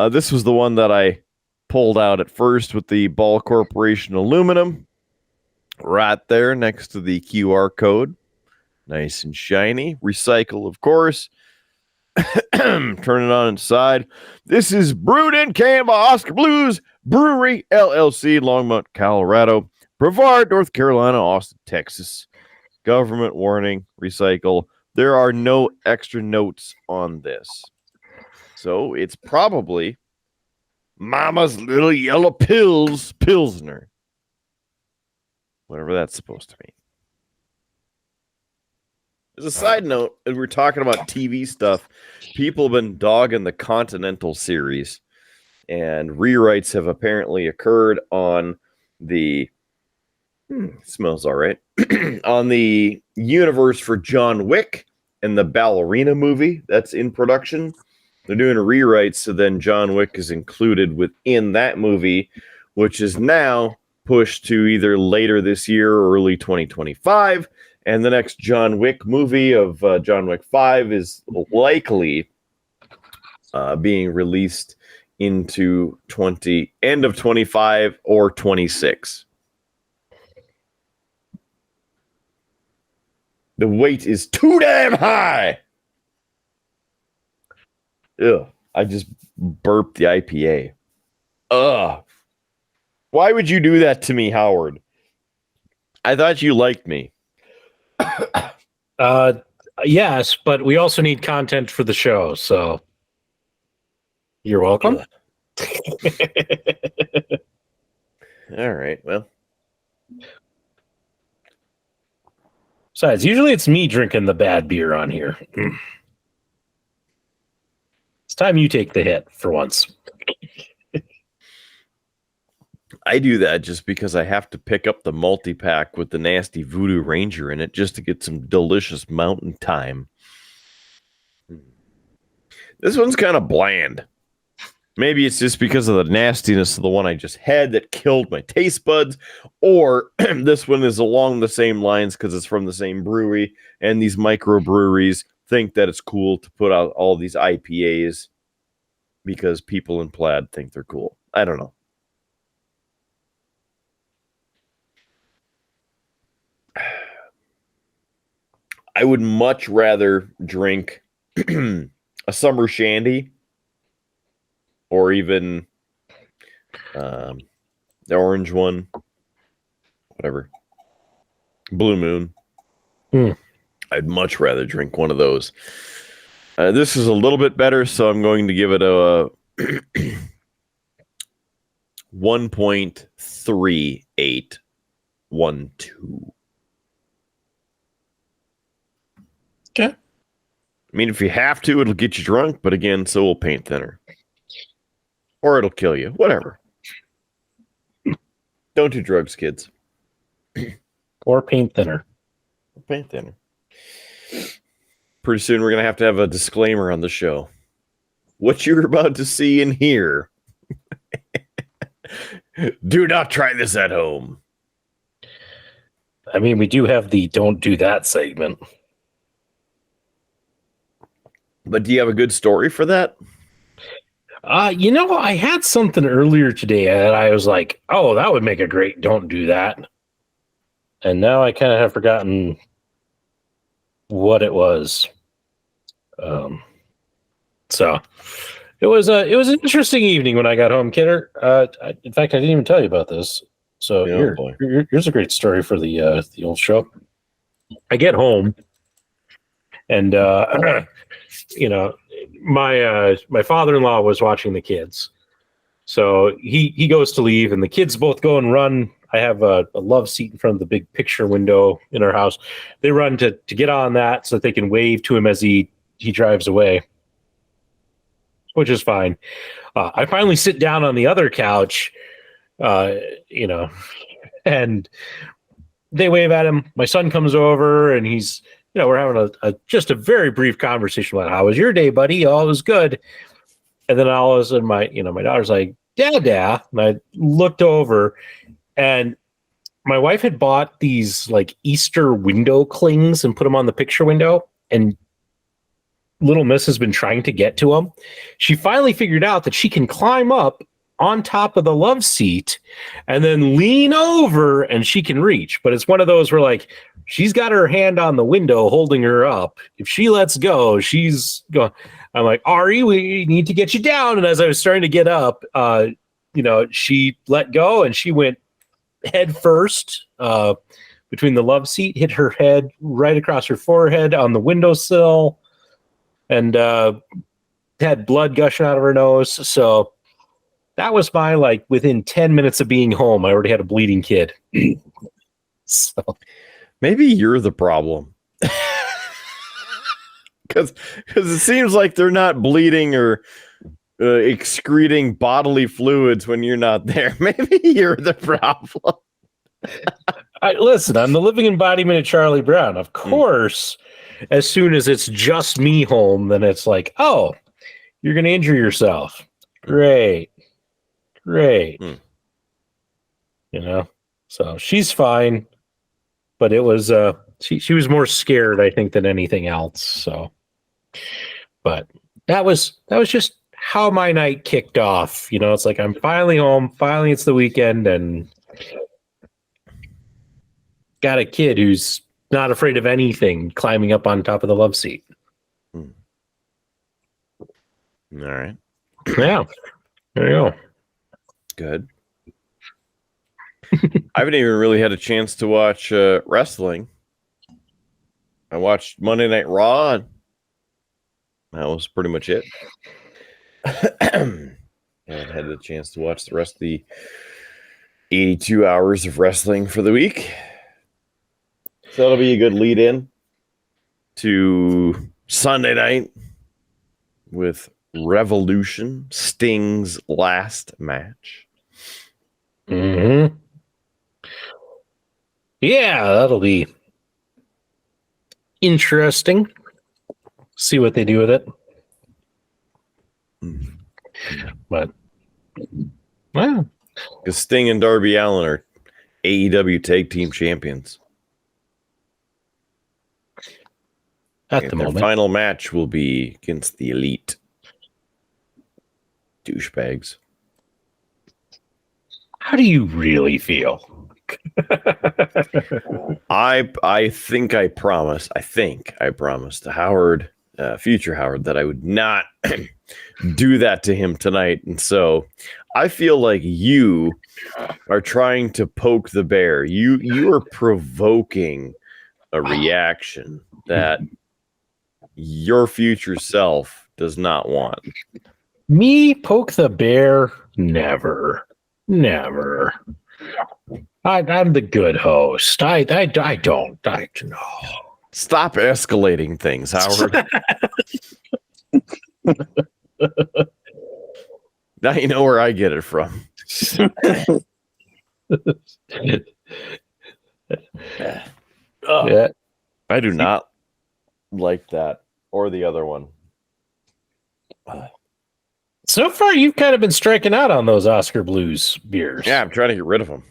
This was the one that I pulled out at first with the Ball Corporation aluminum. Right there next to the QR code. Nice and shiny. Recycle, of course. Turn it on inside. This is brewed and canned by Oskar Blues Brewery, LLC, Longmont, Colorado. Brevard, North Carolina, Austin, Texas. Government warning, recycle. There are no extra notes on this. So it's probably Mama's Little Yellow Pilsner. Whatever that's supposed to mean. As a side note, as we're talking about TV stuff, people have been dogging the Continental series, and rewrites have apparently occurred on the smells all right on the universe for John Wick and the Ballerina movie that's in production. They're doing a rewrite, so then John Wick is included within that movie, which is now pushed to either later this year or early 2025. And the next John Wick movie of John Wick 5 is likely being released into end of 25 or 26. The weight is too damn high. Ugh, I just burped the IPA. Ugh. Why would you do that to me, Howard? I thought you liked me. Yes, but we also need content for the show, so you're welcome. All right, well. Besides, usually it's me drinking the bad beer on here. time you take the hit for once. I do that just because I have to pick up the multi-pack with the nasty Voodoo Ranger in it just to get some delicious mountain thyme. This one's kind of bland. Maybe it's just because of the nastiness of the one I just had that killed my taste buds, or this one is along the same lines because it's from the same brewery, and these microbreweries think that it's cool to put out all these IPAs because people in plaid think they're cool. I don't know. I would much rather drink a summer shandy or even the orange one, whatever, Blue Moon. I'd much rather drink one of those. This is a little bit better, so I'm going to give it a 1.3812. Okay. I mean, if you have to, it'll get you drunk, but again, so will paint thinner. Or it'll kill you. Whatever. Don't do drugs, kids. Or paint thinner. Paint thinner. Pretty soon we're going to have a disclaimer on the show. What you're about to see and hear. Do not try this at home. I mean, we do have the don't do that segment. But do you have a good story for that? I had something earlier today that I was like, oh, that would make a great don't do that. And now I kind of have forgotten what it was. So it was an interesting evening when I got home, Kidder. In fact, I didn't even tell you about this. So here's a great story for the old show. I get home and my father-in-law was watching the kids. So he goes to leave and the kids both go and run. I have a love seat in front of the big picture window in our house. They run to get on that so that they can wave to him as he drives away, which is fine. I finally sit down on the other couch, and they wave at him. My son comes over and he's, we're having just a very brief conversation about how was your day, buddy? All was good. And then all of a sudden my daughter's like, Dad. And I looked over and my wife had bought these like Easter window clings and put them on the picture window. And little Miss has been trying to get to them. She finally figured out that she can climb up on top of the love seat and then lean over and she can reach. But it's one of those where like, she's got her hand on the window holding her up. If she lets go, she's going. I'm like, Ari, we need to get you down. And as I was starting to get up, she let go and she went head first between the love seat, hit her head right across her forehead on the windowsill, and had blood gushing out of her nose. So that was my, within 10 minutes of being home, I already had a bleeding kid. So maybe you're the problem. Because it seems like they're not bleeding or excreting bodily fluids when you're not there. Maybe you're the problem. Listen, I'm the living embodiment of Charlie Brown. Of course, as soon as it's just me home, then it's like, oh, you're going to injure yourself. Great. So she's fine. But it was she was more scared, I think, than anything else. So, but that was just how my night kicked off. It's like I'm finally home. Finally, it's the weekend, and got a kid who's not afraid of anything climbing up on top of the love seat. All right. Yeah. There you go. Good. I haven't even really had a chance to watch wrestling. I watched Monday Night Raw, and that was pretty much it. And had a chance to watch the rest of the 82 hours of wrestling for the week. So that'll be a good lead in to Sunday night with Revolution, Sting's last match. Mm-hmm. Yeah, that'll be interesting. See what they do with it. But, well, Because Sting and Darby Allin are AEW Tag Team Champions. at And the their moment. final match will be against the Elite. Douchebags. How do you really feel? I think I promised to Howard, future Howard, that I would not do that to him tonight. And so I feel like you are trying to poke the bear. You are provoking a reaction that your future self does not want. Me poke the bear? Never. I'm the good host. I don't. No. Stop escalating things, Howard. Now you know where I get it from. Yeah. I do not like that or the other one. So far, you've kind of been striking out on those Oskar Blues beers. Yeah, I'm trying to get rid of them.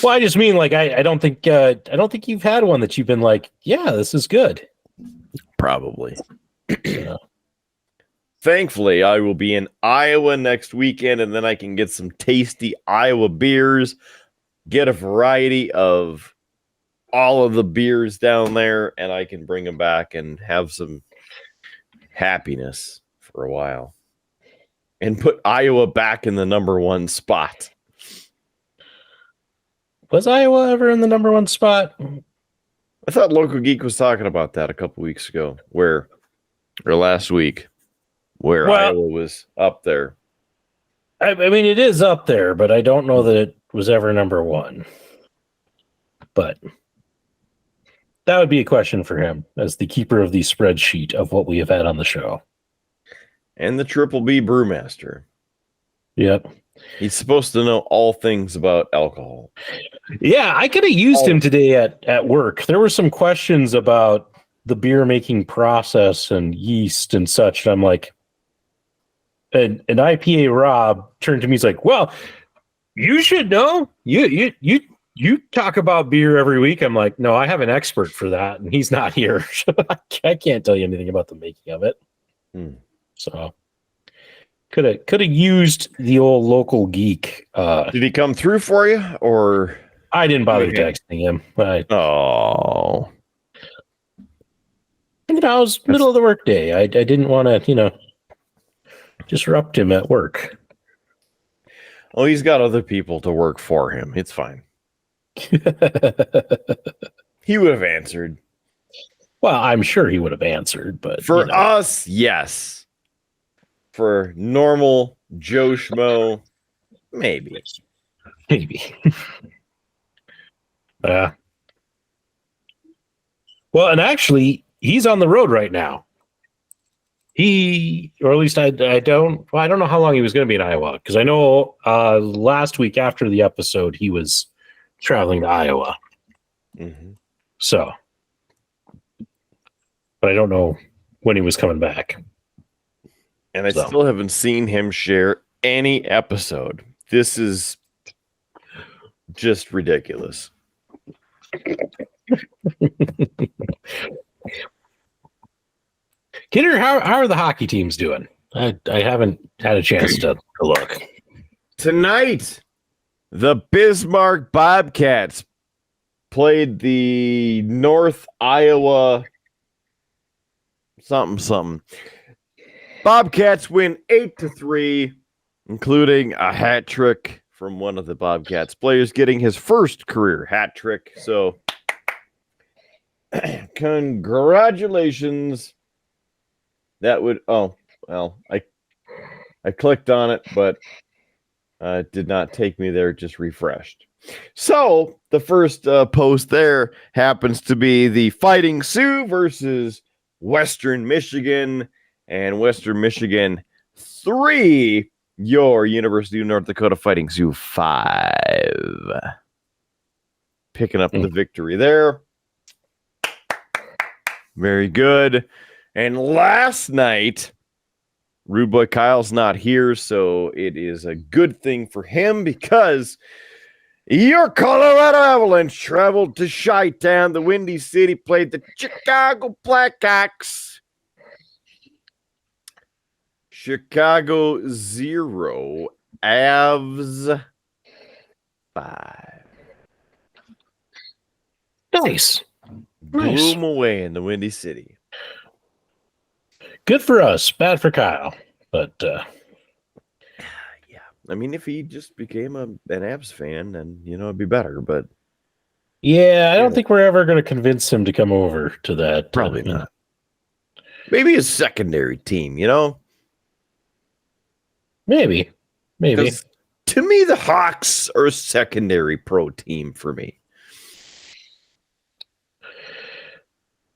Well, I just mean, like, I don't think you've had one that you've been like, yeah, this is good. Probably. Yeah. Thankfully, I will be in Iowa next weekend, and then I can get some tasty Iowa beers, get a variety of all of the beers down there, and I can bring them back and have some happiness for a while and put Iowa back in the number one spot. Was Iowa ever in the number one spot? I thought Local Geek was talking about that a couple weeks ago, or last week, where Iowa was up there. I mean, it is up there, but I don't know that it was ever number one. But that would be a question for him as the keeper of the spreadsheet of what we have had on the show. And the Triple B Brewmaster. Yep. He's supposed to know all things about alcohol. Yeah, I could have used him today at work. There were some questions about the beer making process and yeast and such. And I'm like, an IPA Rob turned to me. He's like, "Well, you should know. You talk about beer every week." I'm like, "No, I have an expert for that, and he's not here. I can't tell you anything about the making of it." So could have used the old Local Geek. Did he come through for you, or I didn't bother texting him. Oh, It was middle of the workday. I didn't want to, disrupt him at work. well, he's got other people to work for him. It's fine. He would have answered. Well, I'm sure he would have answered, but For us, yes. For normal Joe Schmo, maybe. Well, and actually, he's on the road right now. Or at least I don't know how long he was going to be in Iowa, because I know last week after the episode, he was traveling to Iowa. Mm-hmm. So, but I don't know when he was coming back. And I still haven't seen him share any episode. This is just ridiculous. Kidder, how are the hockey teams doing? I haven't had a chance to look. Tonight, the Bismarck Bobcats played the North Iowa something. Bobcats win 8-3, including a hat trick from one of the Bobcats players, getting his first career hat trick. So, congratulations. That would, I clicked on it, but it did not take me there, just refreshed. So, the first post there happens to be the Fighting Sioux versus Western Michigan. and Western Michigan 3. Your University of North Dakota Fighting Sioux 5. Picking up the victory there. Very good. And last night, Rude Boy Kyle's not here, so it is a good thing for him because your Colorado Avalanche traveled to Chi-Town, the Windy City, played the Chicago Blackhawks. Chicago 0, Avs 5. Nice. Blew them away in the Windy City. Good for us, bad for Kyle. But yeah, I mean, if he just became an Avs fan, then it'd be better. But yeah, I don't think we're ever going to convince him to come over to that. Probably not. Maybe a secondary team, Maybe. To me, the Hawks are a secondary pro team for me.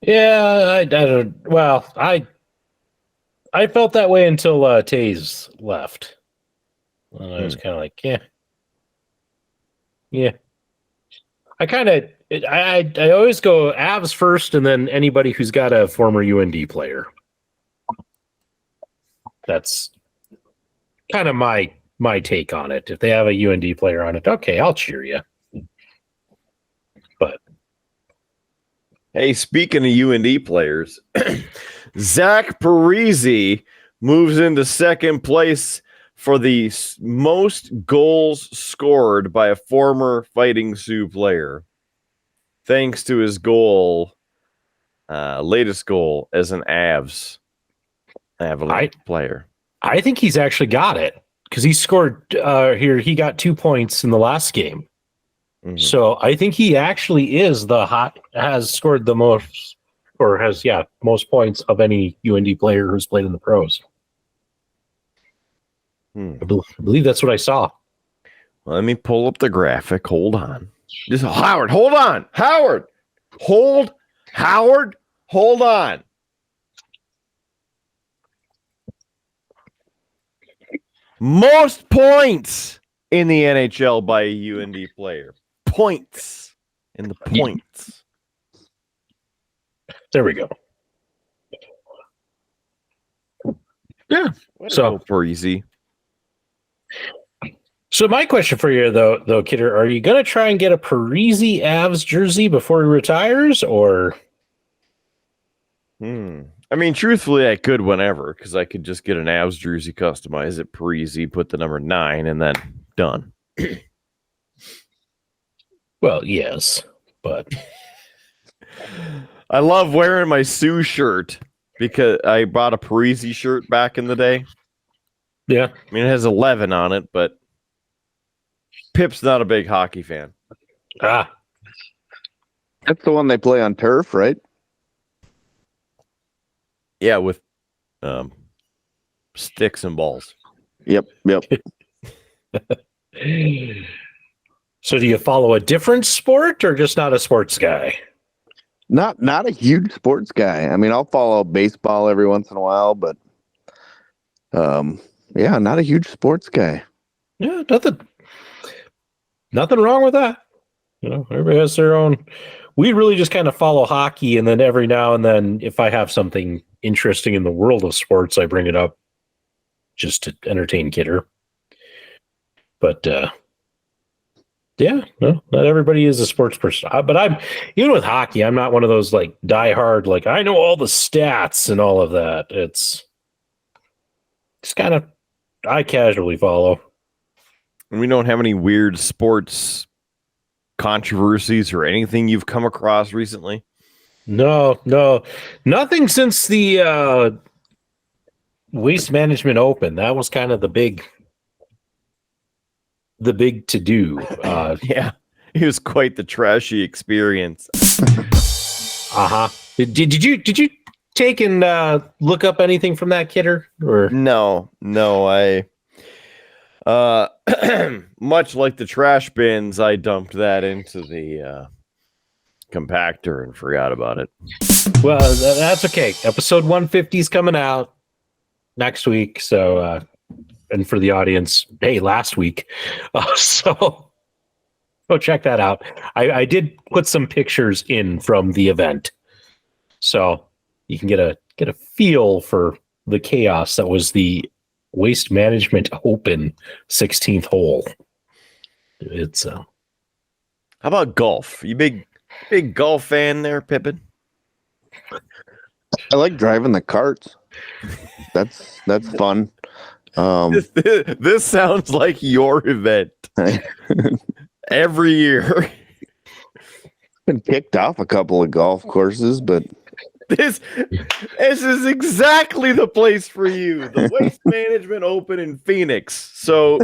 Yeah, I don't. Well, I felt that way until Taze left. And I was kind of like, yeah. I always go Avs first, and then anybody who's got a former UND player. That's kind of my take on it. If they have a UND player on it, okay, I'll cheer you. But hey, speaking of UND players, Zach Parise moves into second place for the most goals scored by a former Fighting Sioux player, thanks to his latest goal as an Avalanche player. I think he's actually got it because he scored here. He got 2 points in the last game. Mm-hmm. So I think he actually has scored the most, or has, most points of any UND player who's played in the pros. I believe that's what I saw. Let me pull up the graphic. Hold on. Just Howard, hold on. Howard, hold on. Most points in the NHL by a UND player. Points in the points. There we go. Yeah. So Parise. So my question for you, though, Kidder, are you going to try and get a Parise Avs jersey before he retires, or? I mean, truthfully, I could whenever, because I could just get an Avs jersey, customize it, Parise, put the number 9, and then done. Well, yes, but I love wearing my Sioux shirt because I bought a Parise shirt back in the day. Yeah. I mean, it has 11 on it, but Pip's not a big hockey fan. That's the one they play on turf, right? Yeah, with sticks and balls. Yep. So do you follow a different sport or just not a sports guy? Not a huge sports guy. I mean, I'll follow baseball every once in a while, but not a huge sports guy. Yeah, nothing wrong with that. Everybody has their own. We really just kind of follow hockey, and then every now and then, if I have something interesting in the world of sports, I bring it up just to entertain Kidder. But not everybody is a sports person. But I'm even with hockey, I'm not one of those like diehard, like I know all the stats and all of that. It's kind of I casually follow. And we don't have any weird sports controversies or anything you've come across recently? No, nothing since the Waste Management Open. That was kind of the big to do. Yeah, it was quite the trashy experience. Did you take and look up anything from that, Kidder? Or no, I much like the trash bins, I dumped that into the compactor and forgot about it. Well, that's okay. Episode 150 is coming out. next week. So, and for the audience, hey, last week. So go check that out. I did put some pictures in from the event, so you can get a feel for the chaos that was the Waste Management Open 16th hole. It's How about golf? You big golf fan there, Pippin? I like driving the carts. That's fun. This sounds like your event every year. Been kicked off a couple of golf courses, but This is exactly the place for you. The Waste Management Open in Phoenix. So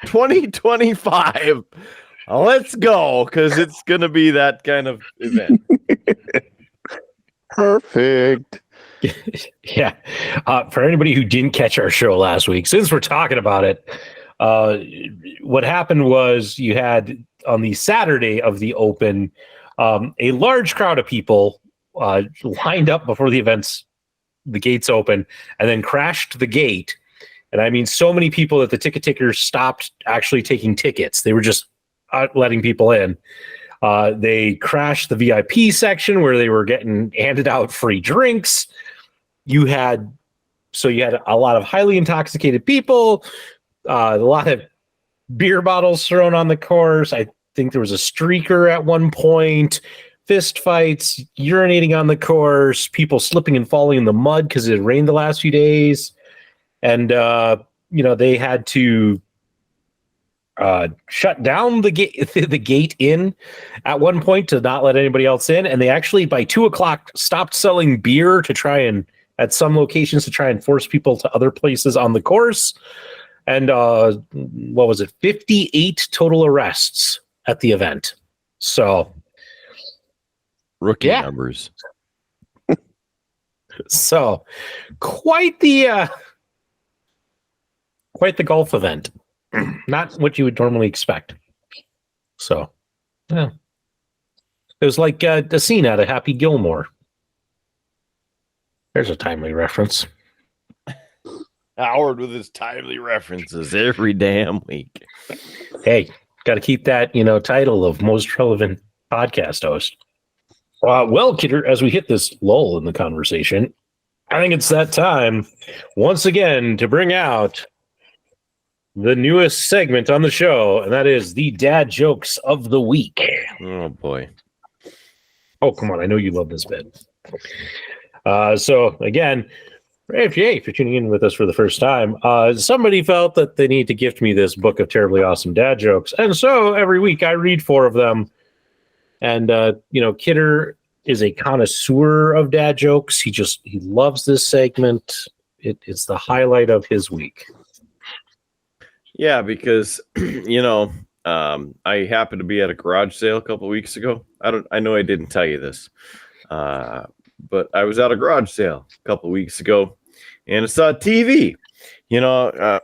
2025. Let's go, because it's going to be that kind of event. perfect. yeah. For anybody who didn't catch our show last week, since we're talking about it, what happened was you had on the Saturday of the Open, a large crowd of people lined up before the gates open, and then crashed the gate. And I mean, so many people that the ticket takers stopped actually taking tickets. They were just letting people in. They crashed the VIP section where they were getting handed out free drinks. You had a lot of highly intoxicated people, a lot of beer bottles thrown on the course. I think there was a streaker at one point. Fist fights, urinating on the course, people slipping and falling in the mud because it had rained the last few days. And, they had to shut down the gate in at one point to not let anybody else in. And they actually, by 2:00, stopped selling beer at some locations to try and force people to other places on the course. And what was it? 58 total arrests at the event. So... Rookie numbers. So quite the golf event. Not what you would normally expect. So yeah. It was like the scene out of Happy Gilmore. There's a timely reference. Howard with his timely references every damn week. Hey, got to keep that, title of most relevant podcast host. Well, Kidder, as we hit this lull in the conversation, I think it's that time once again to bring out the newest segment on the show, and that is the dad jokes of the week. Oh, boy. Oh, come on. I know you love this bit. So, again, if you're tuning in with us for the first time, somebody felt that they need to gift me this book of terribly awesome dad jokes. And so every week I read 4 of them. And, Kidder is a connoisseur of dad jokes. He loves this segment. It's the highlight of his week. Yeah, because, I happened to be at a garage sale a couple of weeks ago. I know I didn't tell you this, but I was at a garage sale a couple of weeks ago, and I saw a TV. I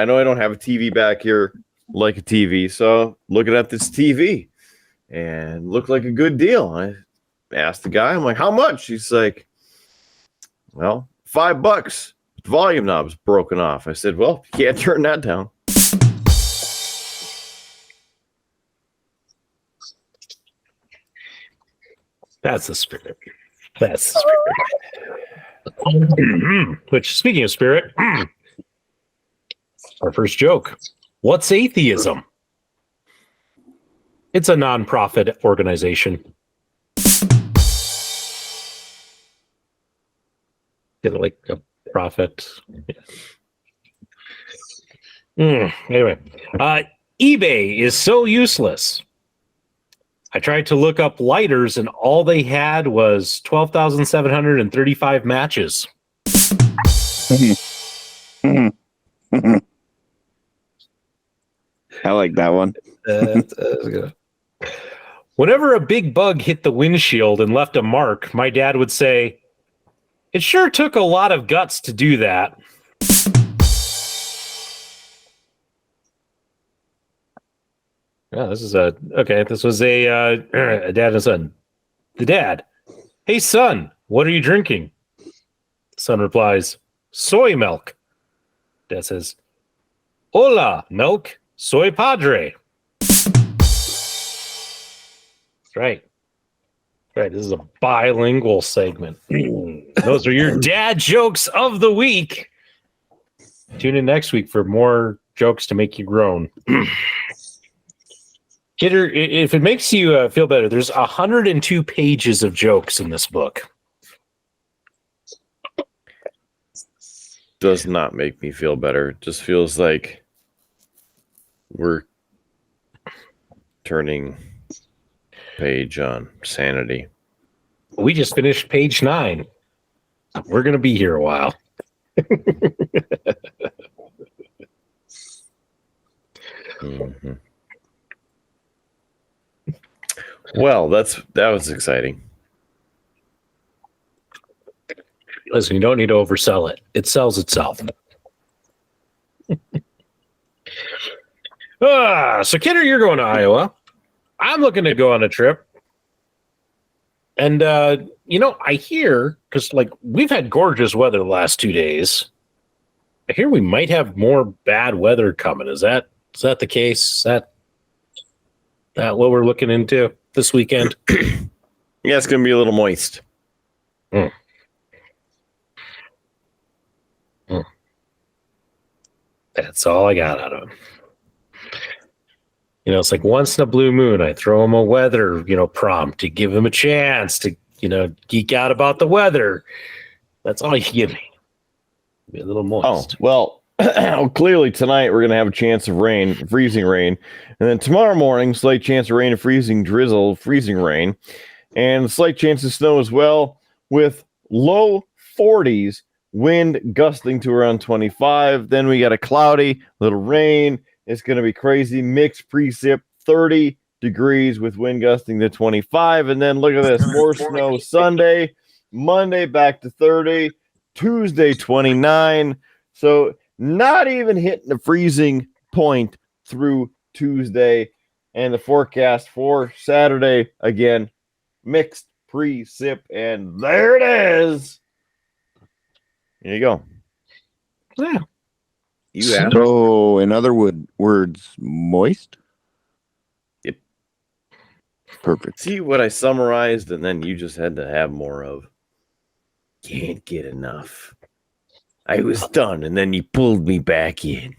know I don't have a TV back here like a TV, so looking at this TV. And looked like a good deal. I asked the guy, I'm like, how much? He's like, well, $5. The volume knob's broken off. I said, well, you can't turn that down. That's the spirit. Which, speaking of spirit, our first joke. What's atheism? It's a non-profit organization. Like a profit. Yeah. Anyway, eBay is so useless. I tried to look up lighters, and all they had was 12,735 matches. I like that one. That's good. Whenever a big bug hit the windshield and left a mark, my dad would say, "It sure took a lot of guts to do that." Yeah, this was a dad and a son. The dad, "Hey son, what are you drinking?" The son replies, soy milk. Dad says, "Hola, milk, soy padre." That's right. Right, this is a bilingual segment. Those are your dad jokes of the week. Tune in next week for more jokes to make you groan. Kidder, if it makes you feel better, there's 102 pages of jokes in this book. Does not make me feel better. It just feels like we're turning page on sanity. We just finished page 9. We're going to be here a while. Mm-hmm. Well, that was exciting. Listen, you don't need to oversell it. It sells itself. So Kidder, you're going to Iowa. I'm looking to go on a trip. And, I hear, because, we've had gorgeous weather the last 2 days. I hear we might have more bad weather coming. Is that the case? Is that what we're looking into this weekend? Yeah, it's going to be a little moist. That's all I got out of him. It's like once in a blue moon, I throw him a weather, prompt to give him a chance to, geek out about the weather. That's all you give me. Be a little moist. Oh, well, clearly tonight we're going to have a chance of rain, freezing rain. And then tomorrow morning, slight chance of rain and freezing drizzle, freezing rain. And slight chance of snow as well, with low 40s, wind gusting to around 25. Then we got a cloudy, little rain. It's going to be crazy. Mixed precip, 30 degrees with wind gusting to 25. And then look at this, more snow Sunday, Monday back to 30, Tuesday 29. So not even hitting the freezing point through Tuesday. And the forecast for Saturday, again, mixed precip. And there it is. There you go. Yeah. So, in other words, moist? Yep. Perfect. See what I summarized, and then you just had to have more of. Can't get enough. I was done, and then you pulled me back in.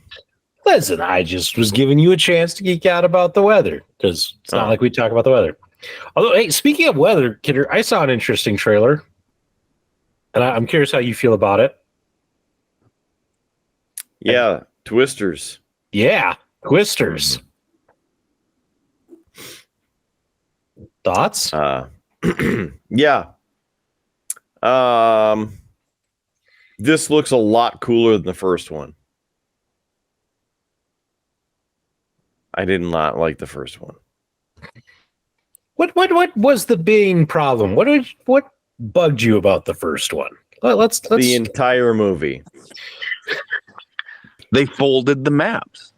Listen, I just was giving you a chance to geek out about the weather, because it's not like we talk about the weather. Although, hey, speaking of weather, Kidder, I saw an interesting trailer, and I'm curious how you feel about it. Yeah, Twisters. Yeah, Twisters. Thoughts? Yeah. This looks a lot cooler than the first one. I did not like the first one. What was the being problem? What bugged you about the first one? Let's the entire movie. They folded the maps.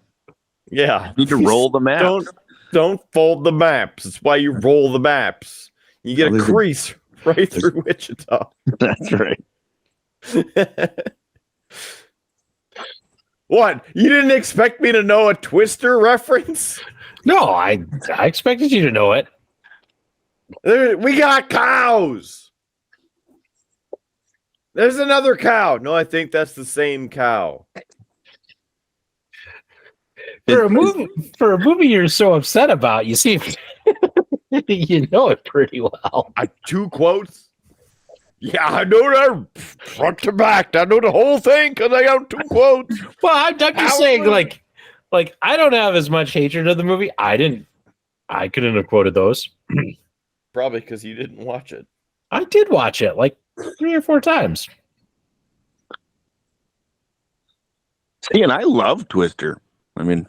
Yeah. You need to roll the maps. Don't fold the maps. It's why you roll the maps. You get a crease right through Wichita. That's right. What? You didn't expect me to know a Twister reference? No, I expected you to know it. We got cows. There's another cow. No, I think that's the same cow. For a movie you're so upset about, you see, you know it pretty well. 2 quotes. Yeah, I know that front to back. I know the whole thing because I got 2 quotes. Well, I'm just saying, like I don't have as much hatred of the movie. I couldn't have quoted those. Probably because you didn't watch it. I did watch it like 3 or 4 times. See, and I love Twister. I mean,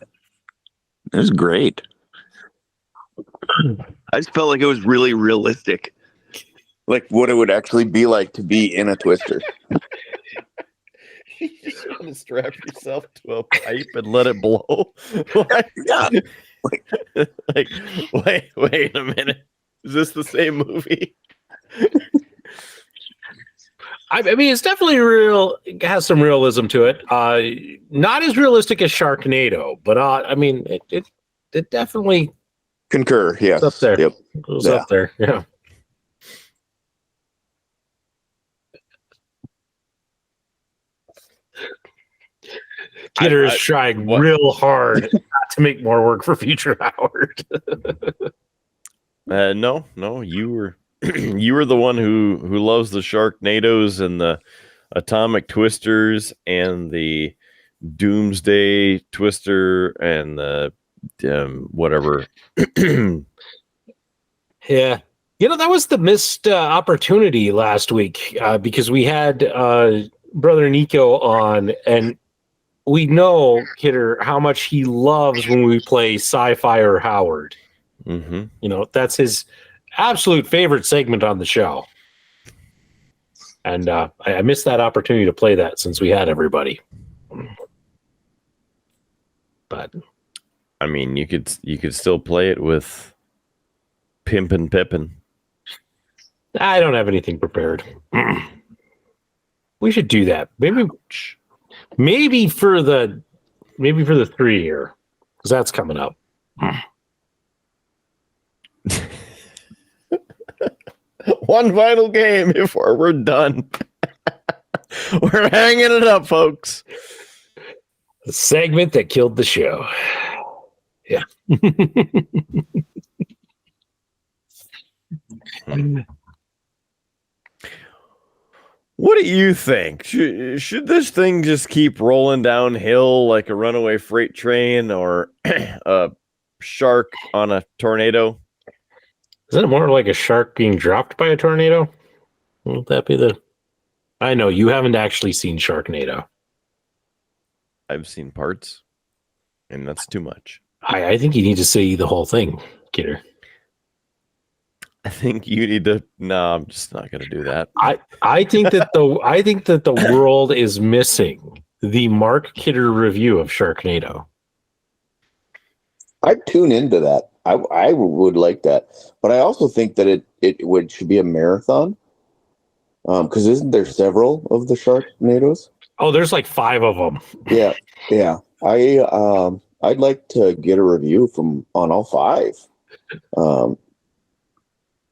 it was great. I just felt like it was really realistic. Like what it would actually be like to be in a Twister. You just want to strap yourself to a pipe and let it blow. Yeah. Wait a minute. Is this the same movie? I mean, it's definitely real. It has some realism to it. Not as realistic as Sharknado, but I mean, it definitely Concur. Yes. goes up there. Yep. Goes Yeah. up there. Yeah. Kidder is trying real hard not to make more work for Future Howard. No, you were you were the one who loves the Sharknados and the Atomic Twisters and the Doomsday Twister and the whatever. Yeah. That was the missed opportunity last week because we had Brother Nico on, and we know, Kidder, how much he loves when we play sci-fi or Howard. Mm-hmm. That's his absolute favorite segment on the show. And I missed that opportunity to play that since we had everybody. But I mean, you could still play it with Pimp and Pippin. I don't have anything prepared. We should do that. Maybe for the 3-year, because that's coming up. One final game before we're done. We're hanging it up, folks. The segment that killed the show. Yeah. What do you think? Should this thing just keep rolling downhill like a runaway freight train or a shark on a tornado? Isn't it more like a shark being dropped by a tornado? Won't that be the... I know, you haven't actually seen Sharknado. I've seen parts, and that's too much. I think you need to see the whole thing, Kidder. I think you need to... No, I'm just not going to do that. I think that the world is missing the Mark Kidder review of Sharknado. I'd tune into that. I would like that, but I also think that it should be a marathon. Because isn't there several of the Sharknados? Oh, there's like 5 of them. Yeah. I'd like to get a review on all 5.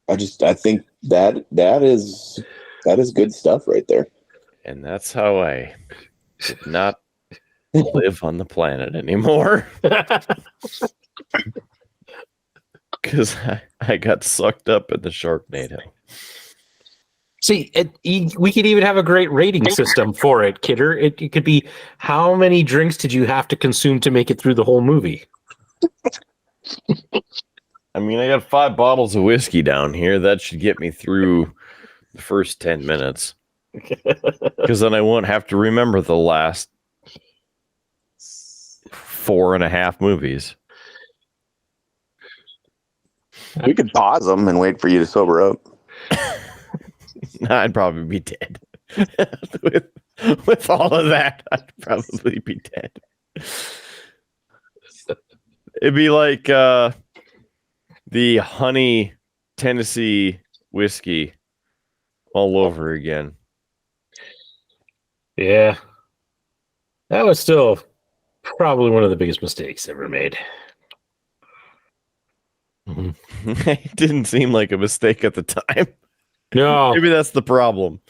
I think that is good stuff right there. And that's how I did not live on the planet anymore. Because I got sucked up in the Sharknado. See, we could even have a great rating system for it, Kidder. It could be, how many drinks did you have to consume to make it through the whole movie? I mean, I got 5 bottles of whiskey down here. That should get me through the first 10 minutes. Because then I won't have to remember the last 4.5 movies. We could pause them and wait for you to sober up. I'd probably be dead. with all of that, I'd probably be dead. It'd be like the honey Tennessee whiskey all over again. Yeah. That was still probably one of the biggest mistakes ever made. Mm-hmm. It didn't seem like a mistake at the time. No. Maybe that's the problem.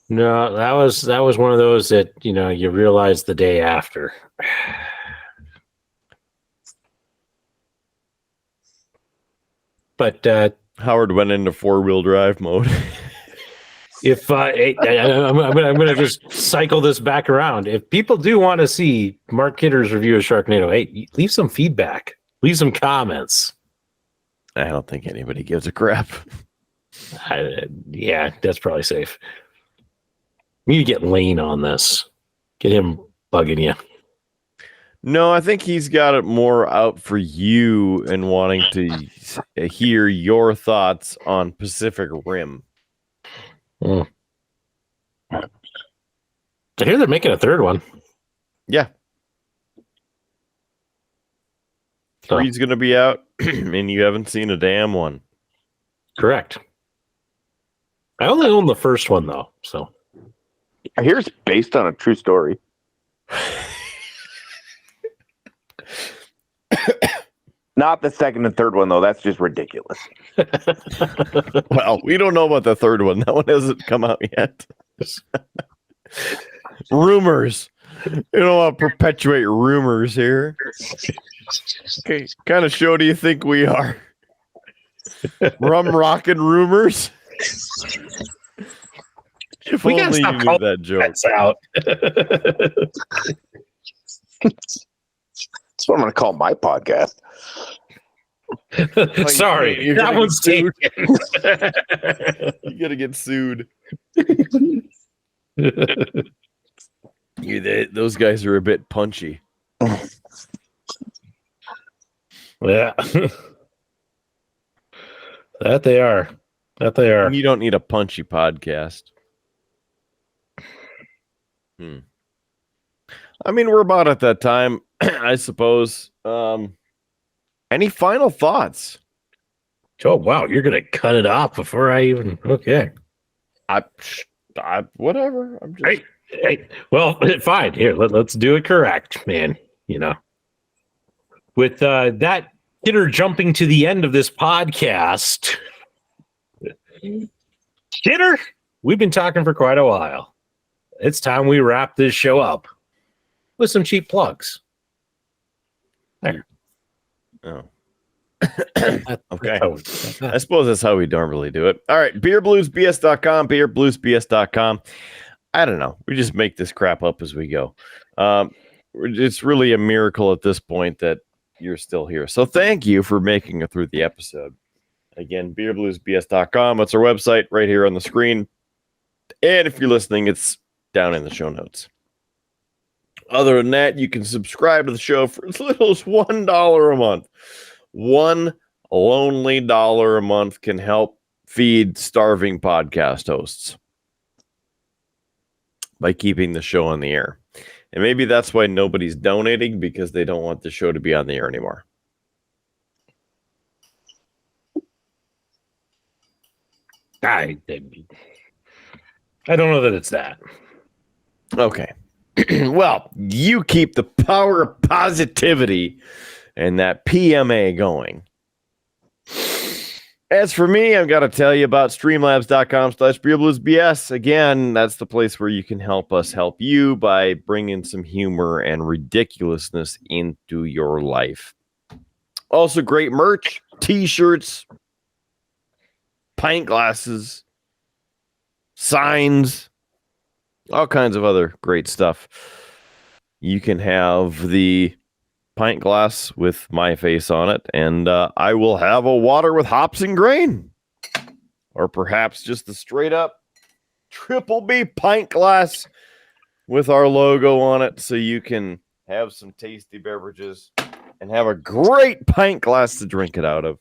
No, that was one of those that, you realize the day after. But Howard went into 4-wheel drive mode. If I'm going to just cycle this back around. If people do want to see Mark Kidder's review of Sharknado, hey, leave some feedback, leave some comments. I don't think anybody gives a crap. Yeah, that's probably safe. We need to get Lane on this. Get him bugging you. No, I think he's got it more out for you and wanting to hear your thoughts on Pacific Rim. I hear they're making a 3rd one. Yeah. 3's going to be out, and you haven't seen a damn one. Correct. I only own the first one though, so I hear it's based on a true story. Not the second and third one though. That's just ridiculous. Well, we don't know about the third one. That one hasn't come out yet. Rumors. You don't want to perpetuate rumors here. Okay, kind of show do you think we are? Rum rockin' rumors. If we gotta only stop you knew calling that joke. That's out. That's what I'm going to call my podcast. Sorry, you're that gonna one's get taken. You gotta get sued. Those guys are a bit punchy. Yeah. That they are. That they are. You don't need a punchy podcast. I mean, we're about at that time, I suppose. Any final thoughts? Oh, wow. You're going to cut it off before I even. Okay. I whatever. I'm just. Hey, well, fine. Here, let's do it correct, man. You know, with that hitter jumping to the end of this podcast, hitter, we've been talking for quite a while. It's time we wrap this show up with some cheap plugs. There. Oh. Okay. I suppose that's how we normally do it. All right. Beerbluesbs.com, beerbluesbs.com. I don't know. We just make this crap up as we go. It's really a miracle at this point that you're still here. So thank you for making it through the episode. Again, beerbluesbs.com. That's our website right here on the screen. And if you're listening, it's down in the show notes. Other than that, you can subscribe to the show for as little as $1 a month. $1 lonely dollar a month can help feed starving podcast hosts by keeping the show on the air. And maybe that's why nobody's donating, because they don't want the show to be on the air anymore. I don't know that it's that. Okay. Well, you keep the power of positivity and that PMA going. As for me, I've got to tell you about streamlabs.com/beerbluesbs. Again, that's the place where you can help us help you by bringing some humor and ridiculousness into your life. Also, great merch, t-shirts, pint glasses, signs, all kinds of other great stuff. You can have the pint glass with my face on it, and I will have a water with hops and grain, or perhaps just the straight up triple B pint glass with our logo on it, so you can have some tasty beverages and have a great pint glass to drink it out of.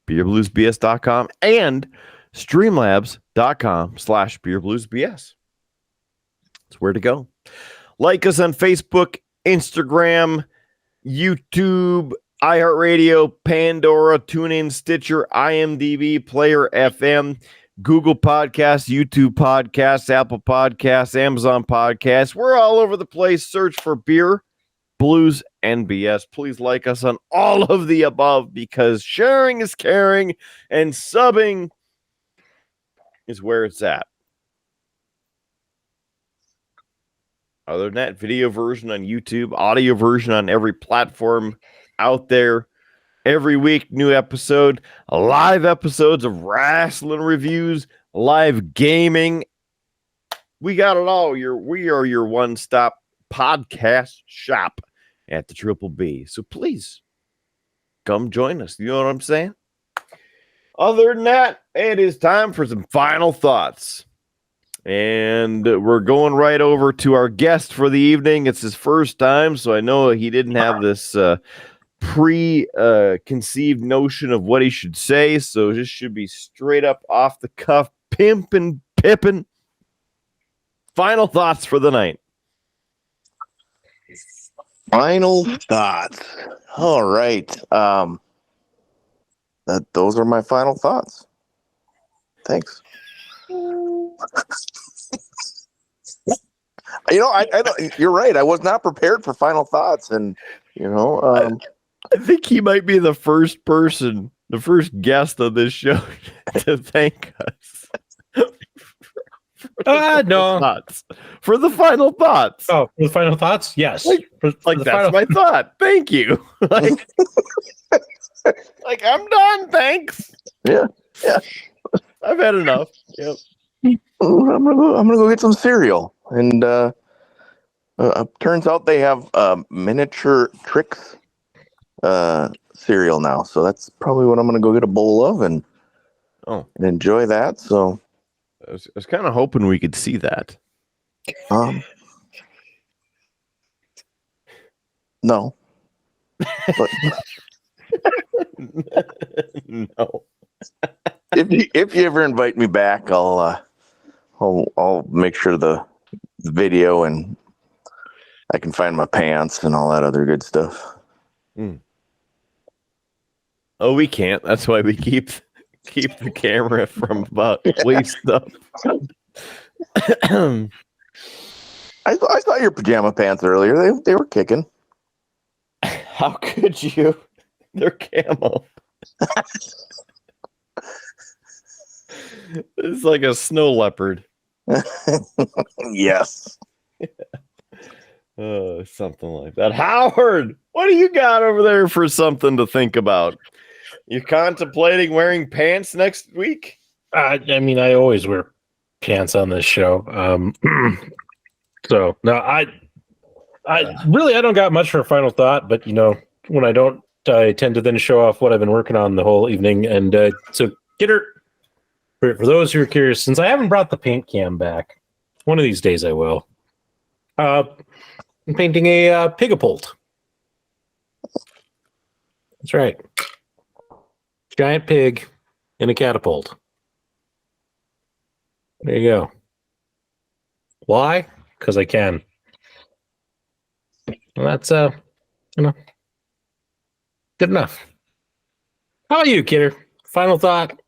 beerbluesbs.com and streamlabs.com/beerbluesbs. That's where to go. Like us on Facebook, Instagram, YouTube, iHeartRadio, Pandora, TuneIn, Stitcher, IMDb, Player FM, Google Podcasts, YouTube Podcasts, Apple Podcasts, Amazon Podcasts. We're all over the place. Search for Beer, Blues, and BS. Please like us on all of the above, because sharing is caring and subbing is where it's at. Other than that, video version on YouTube, audio version on every platform out there. Every week, new episode, live episodes of wrestling reviews, live gaming. We got it all. We are your one-stop podcast shop at the Triple B. So please come join us. You know what I'm saying? Other than that, it is time for some final thoughts. And we're going right over to our guest for the evening. It's his first time, so I know he didn't have this preconceived notion of what he should say. So this should be straight up off the cuff, pimpin', pippin'. Final thoughts for the night. Final thoughts. All right. Those are my final thoughts. Thanks. I don't, you're right. I was not prepared for final thoughts, and I think he might be the first person, the first guest on this show to thank us. No. For the final thoughts. Oh, for the final thoughts? Yes. Like that's my thought. Thank you. Like I'm done. Thanks. Yeah. I've had enough. Yep. I'm gonna go get some cereal, and turns out they have miniature tricks cereal now, so that's probably what I'm gonna go get a bowl of and enjoy that. So I was kind of hoping we could see that. No. But no. If you ever invite me back, I'll make sure the video and I can find my pants and all that other good stuff. Oh, we can't. That's why we keep the camera from about waist up. I saw your pajama pants earlier. They were kicking. How could you? They're camo. It's like a snow leopard. Yes. Something like that. Howard, what do you got over there for something to think about? You contemplating wearing pants next week? I mean, I always wear pants on this show. So no, I really, I don't got much for a final thought, but when I don't, I tend to then show off what I've been working on the whole evening. And so for those who are curious, since I haven't brought the paint cam back, one of these days I will. I'm painting a pigapult. That's right. Giant pig in a catapult. There you go. Why? Because I can. Well, that's good enough. How about you, Kidder? Final thought.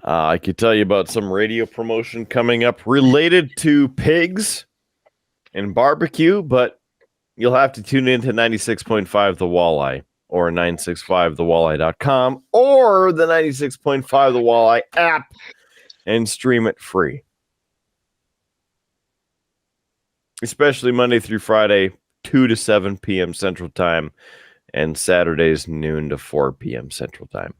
I could tell you about some radio promotion coming up related to pigs and barbecue, but you'll have to tune in to 96.5 The Walleye or 965thewalleye.com or the 96.5 The Walleye app and stream it free. Especially Monday through Friday, 2 to 7 p.m. Central Time, and Saturdays, noon to 4 p.m. Central Time.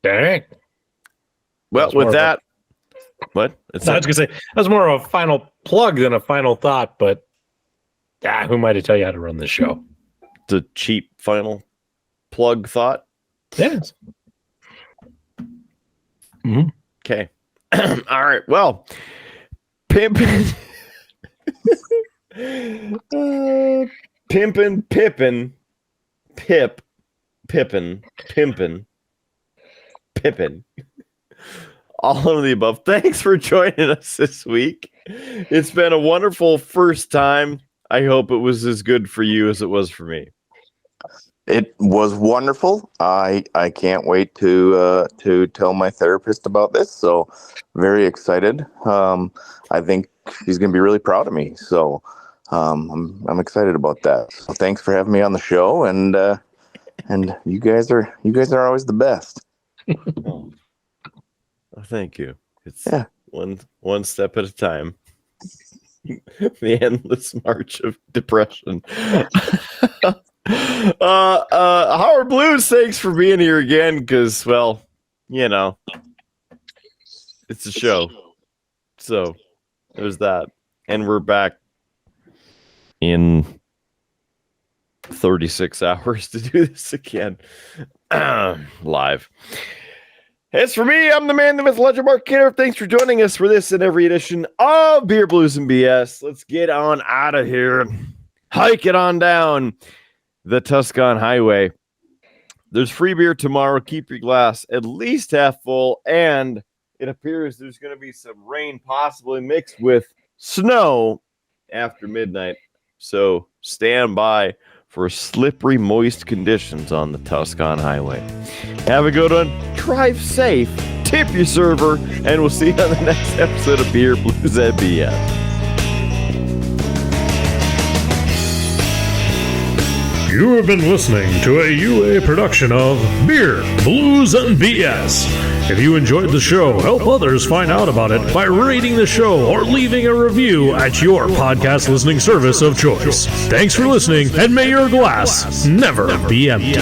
Dang. Well, with that, what? I was going to say, that's more of a final plug than a final thought, but who am I to tell you how to run this show? It's a cheap final plug thought. Yes. Mm-hmm. Okay. All right. Well, pimpin', pimpin', Pippin. All of the above. Thanks for joining us this week. It's been a wonderful first time. I hope it was as good for you as it was for me. It was wonderful. I can't wait to tell my therapist about this. So very excited. I think she's going to be really proud of me. So I'm excited about that. So thanks for having me on the show, and you guys are always the best. Oh, thank you. It's one step at a time. The endless march of depression. Howard Blues, thanks for being here again, because, well, it's a show. So there's that. And we're back in 36 hours to do this again. Live. As for me, I'm the man, the myth, legend, Mark Kidder. Thanks for joining us for this and every edition of Beer, Blues, and BS. Let's get on out of here. Hike it on down the Tuscan Highway. There's free beer tomorrow. Keep your glass at least half full. And it appears there's going to be some rain possibly mixed with snow after midnight So stand by for slippery, moist conditions on the Tuscan Highway. Have a good one. Drive safe. Tip your server. And we'll see you on the next episode of Beer, Blues, and BS. You have been listening to a UA production of Beer, Blues, and BS. If you enjoyed the show, help others find out about it by rating the show or leaving a review at your podcast listening service of choice. Thanks for listening, and may your glass never be empty.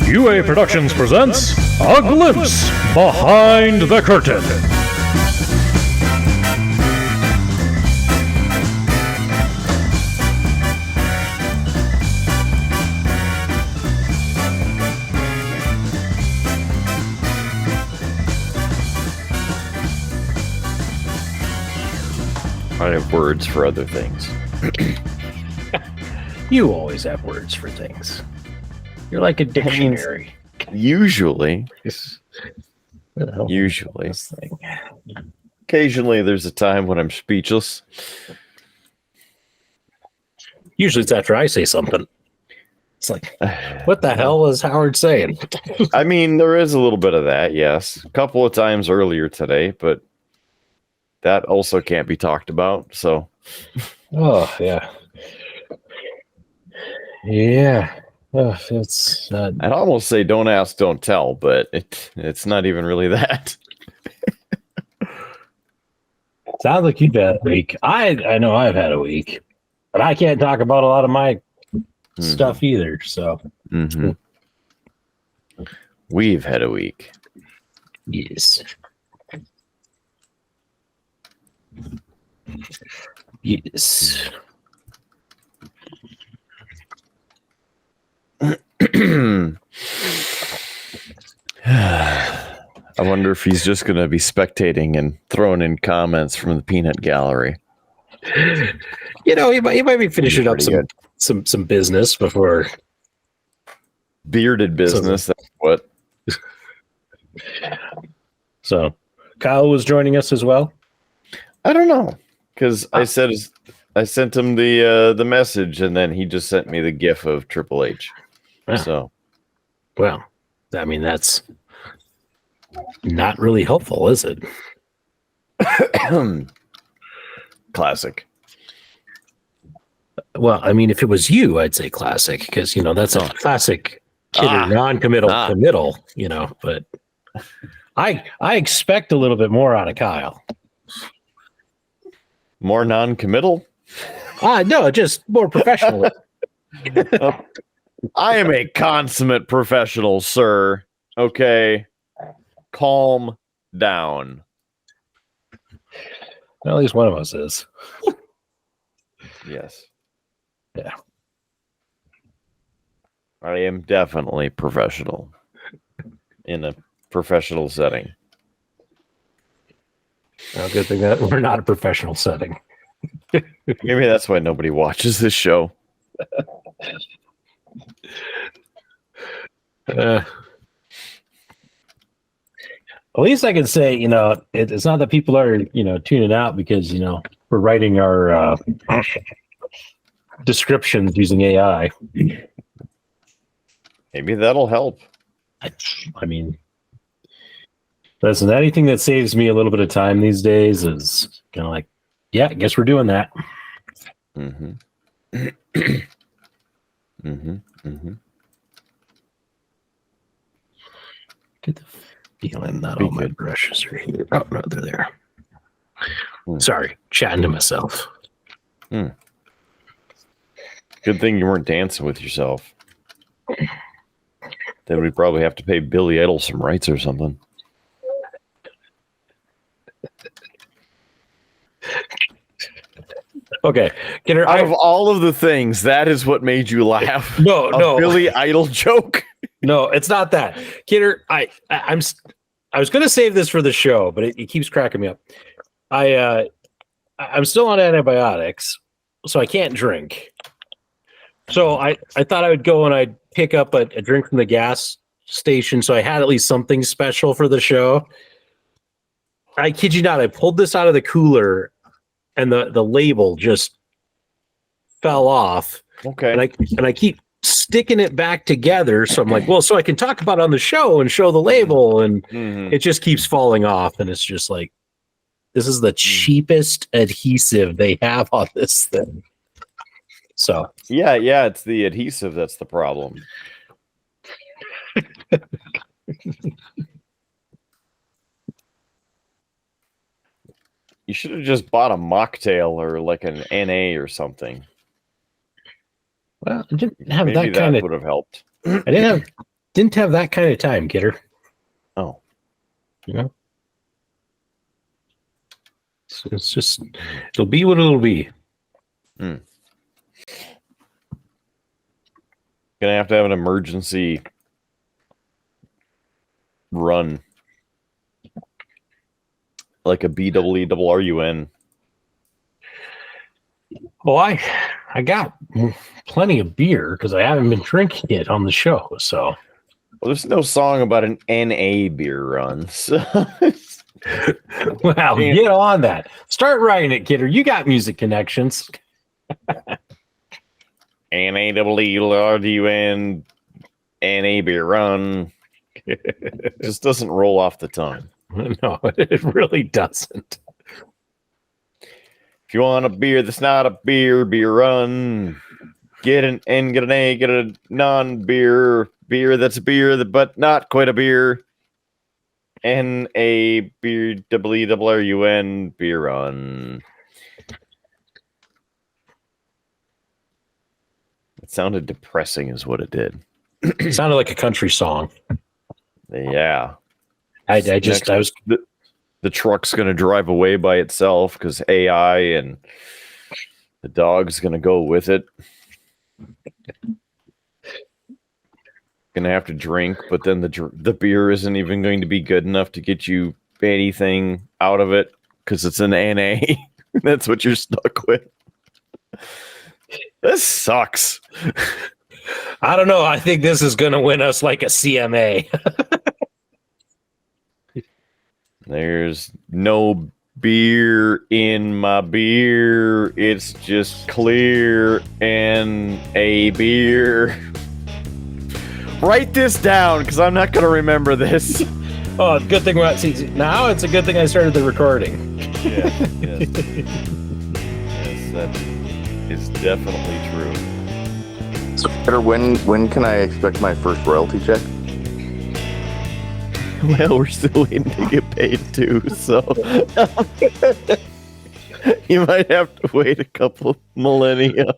UA Productions presents A Glimpse Behind the Curtain. I have words for other things. You always have words for things. You're like a dictionary. Usually. Where the hell Usually. is this thing? Occasionally, there's a time when I'm speechless. Usually it's after I say something. It's like, what the hell was Howard saying? I mean, there is a little bit of that, yes. A couple of times earlier today, but that also can't be talked about, so. Oh, yeah. Yeah. Oh, it's not. I'd almost say don't ask, don't tell, but it's not even really that. Sounds like you've had a week. I know I've had a week, but I can't talk about a lot of my stuff either. So We've had a week. yes. Yes. I wonder if he's just going to be spectating and throwing in comments from the peanut gallery. You know, he might be finishing up Pretty some business before. Bearded business, that's what. So Kyle was joining us as well. I don't know, because I sent him the message, and then he just sent me the GIF of Triple H. Yeah. So, Well, I mean, that's not really helpful, is it? classic. Well, I mean, if it was you, I'd say classic, because, you know, that's a classic kidder non-committal committal, you know, but I expect a little bit more out of Kyle. More non-committal? No, just more professional. I am a consummate professional, sir. Okay. Calm down. Well, at least one of us is. Yes. Yeah. I am definitely professional in a professional setting. Well, good thing that we're not a professional setting. Maybe that's why nobody watches this show. At least I can say, you know, it's not that people are, you know, tuning out because, you know, we're writing our descriptions using AI. Maybe that'll help. I mean, listen, anything that saves me a little bit of time these days is kind of like, yeah, I guess we're doing that. Mm-hmm. mm-hmm. Mm-hmm. Get the feeling that all my brushes are here. Oh, no, they're there. Sorry, chatting to myself. Good thing you weren't dancing with yourself. Then we'd probably have to pay Billy Idol some rights or something. Okay. Out of all of the things, that is what made you laugh. No. Billy Idol joke. No, it's not that. Kidder, I was going to save this for the show, but it keeps cracking me up. I'm still on antibiotics, so I can't drink. So I thought I would go and I'd pick up a drink from the gas station, so I had at least something special for the show. I kid you not, I pulled this out of the cooler, and the label just fell off. Okay. And I keep sticking it back together. So I'm like, well, so I can talk about it on the show and show the label, and it just keeps falling off. And it's just like, this is the cheapest adhesive they have on this thing. So yeah, it's the adhesive that's the problem. You should have just bought a mocktail or like an NA or something. Well, I didn't have Maybe that kind of would have helped. I didn't have that kind of time, kidder. Oh. You know? So it's just, it'll be what it'll be. Gonna have to have an emergency run. Like a BWRUN. Well, I got plenty of beer because I haven't been drinking it on the show. So, well, there's no song about an NA beer run. So. Well, get on that. Start writing it, kidder. You got music connections. NAWRDUN NA beer run. Just doesn't roll off the tongue. No, it really doesn't. If you want a beer that's not a beer run. Get an N, get an A, get a non-beer that's a beer, but not quite a beer. NA beer WWRUN beer run. It sounded depressing, is what it did. It sounded like a country song. Yeah. I was the truck's gonna drive away by itself because AI, and the dog's gonna go with it. Gonna have to drink, but then the beer isn't even going to be good enough to get you anything out of it because it's an NA. That's what you're stuck with. This sucks. I don't know. I think this is gonna win us like a CMA. There's no beer in my beer. It's just clear and a beer. Write this down because I'm not going to remember this. Oh, good thing we're not seeing. Now it's a good thing I started the recording. Yes, that is definitely true. So, Peter, when can I expect my first royalty check? Well, we're still waiting to get paid too, so you might have to wait a couple millennia.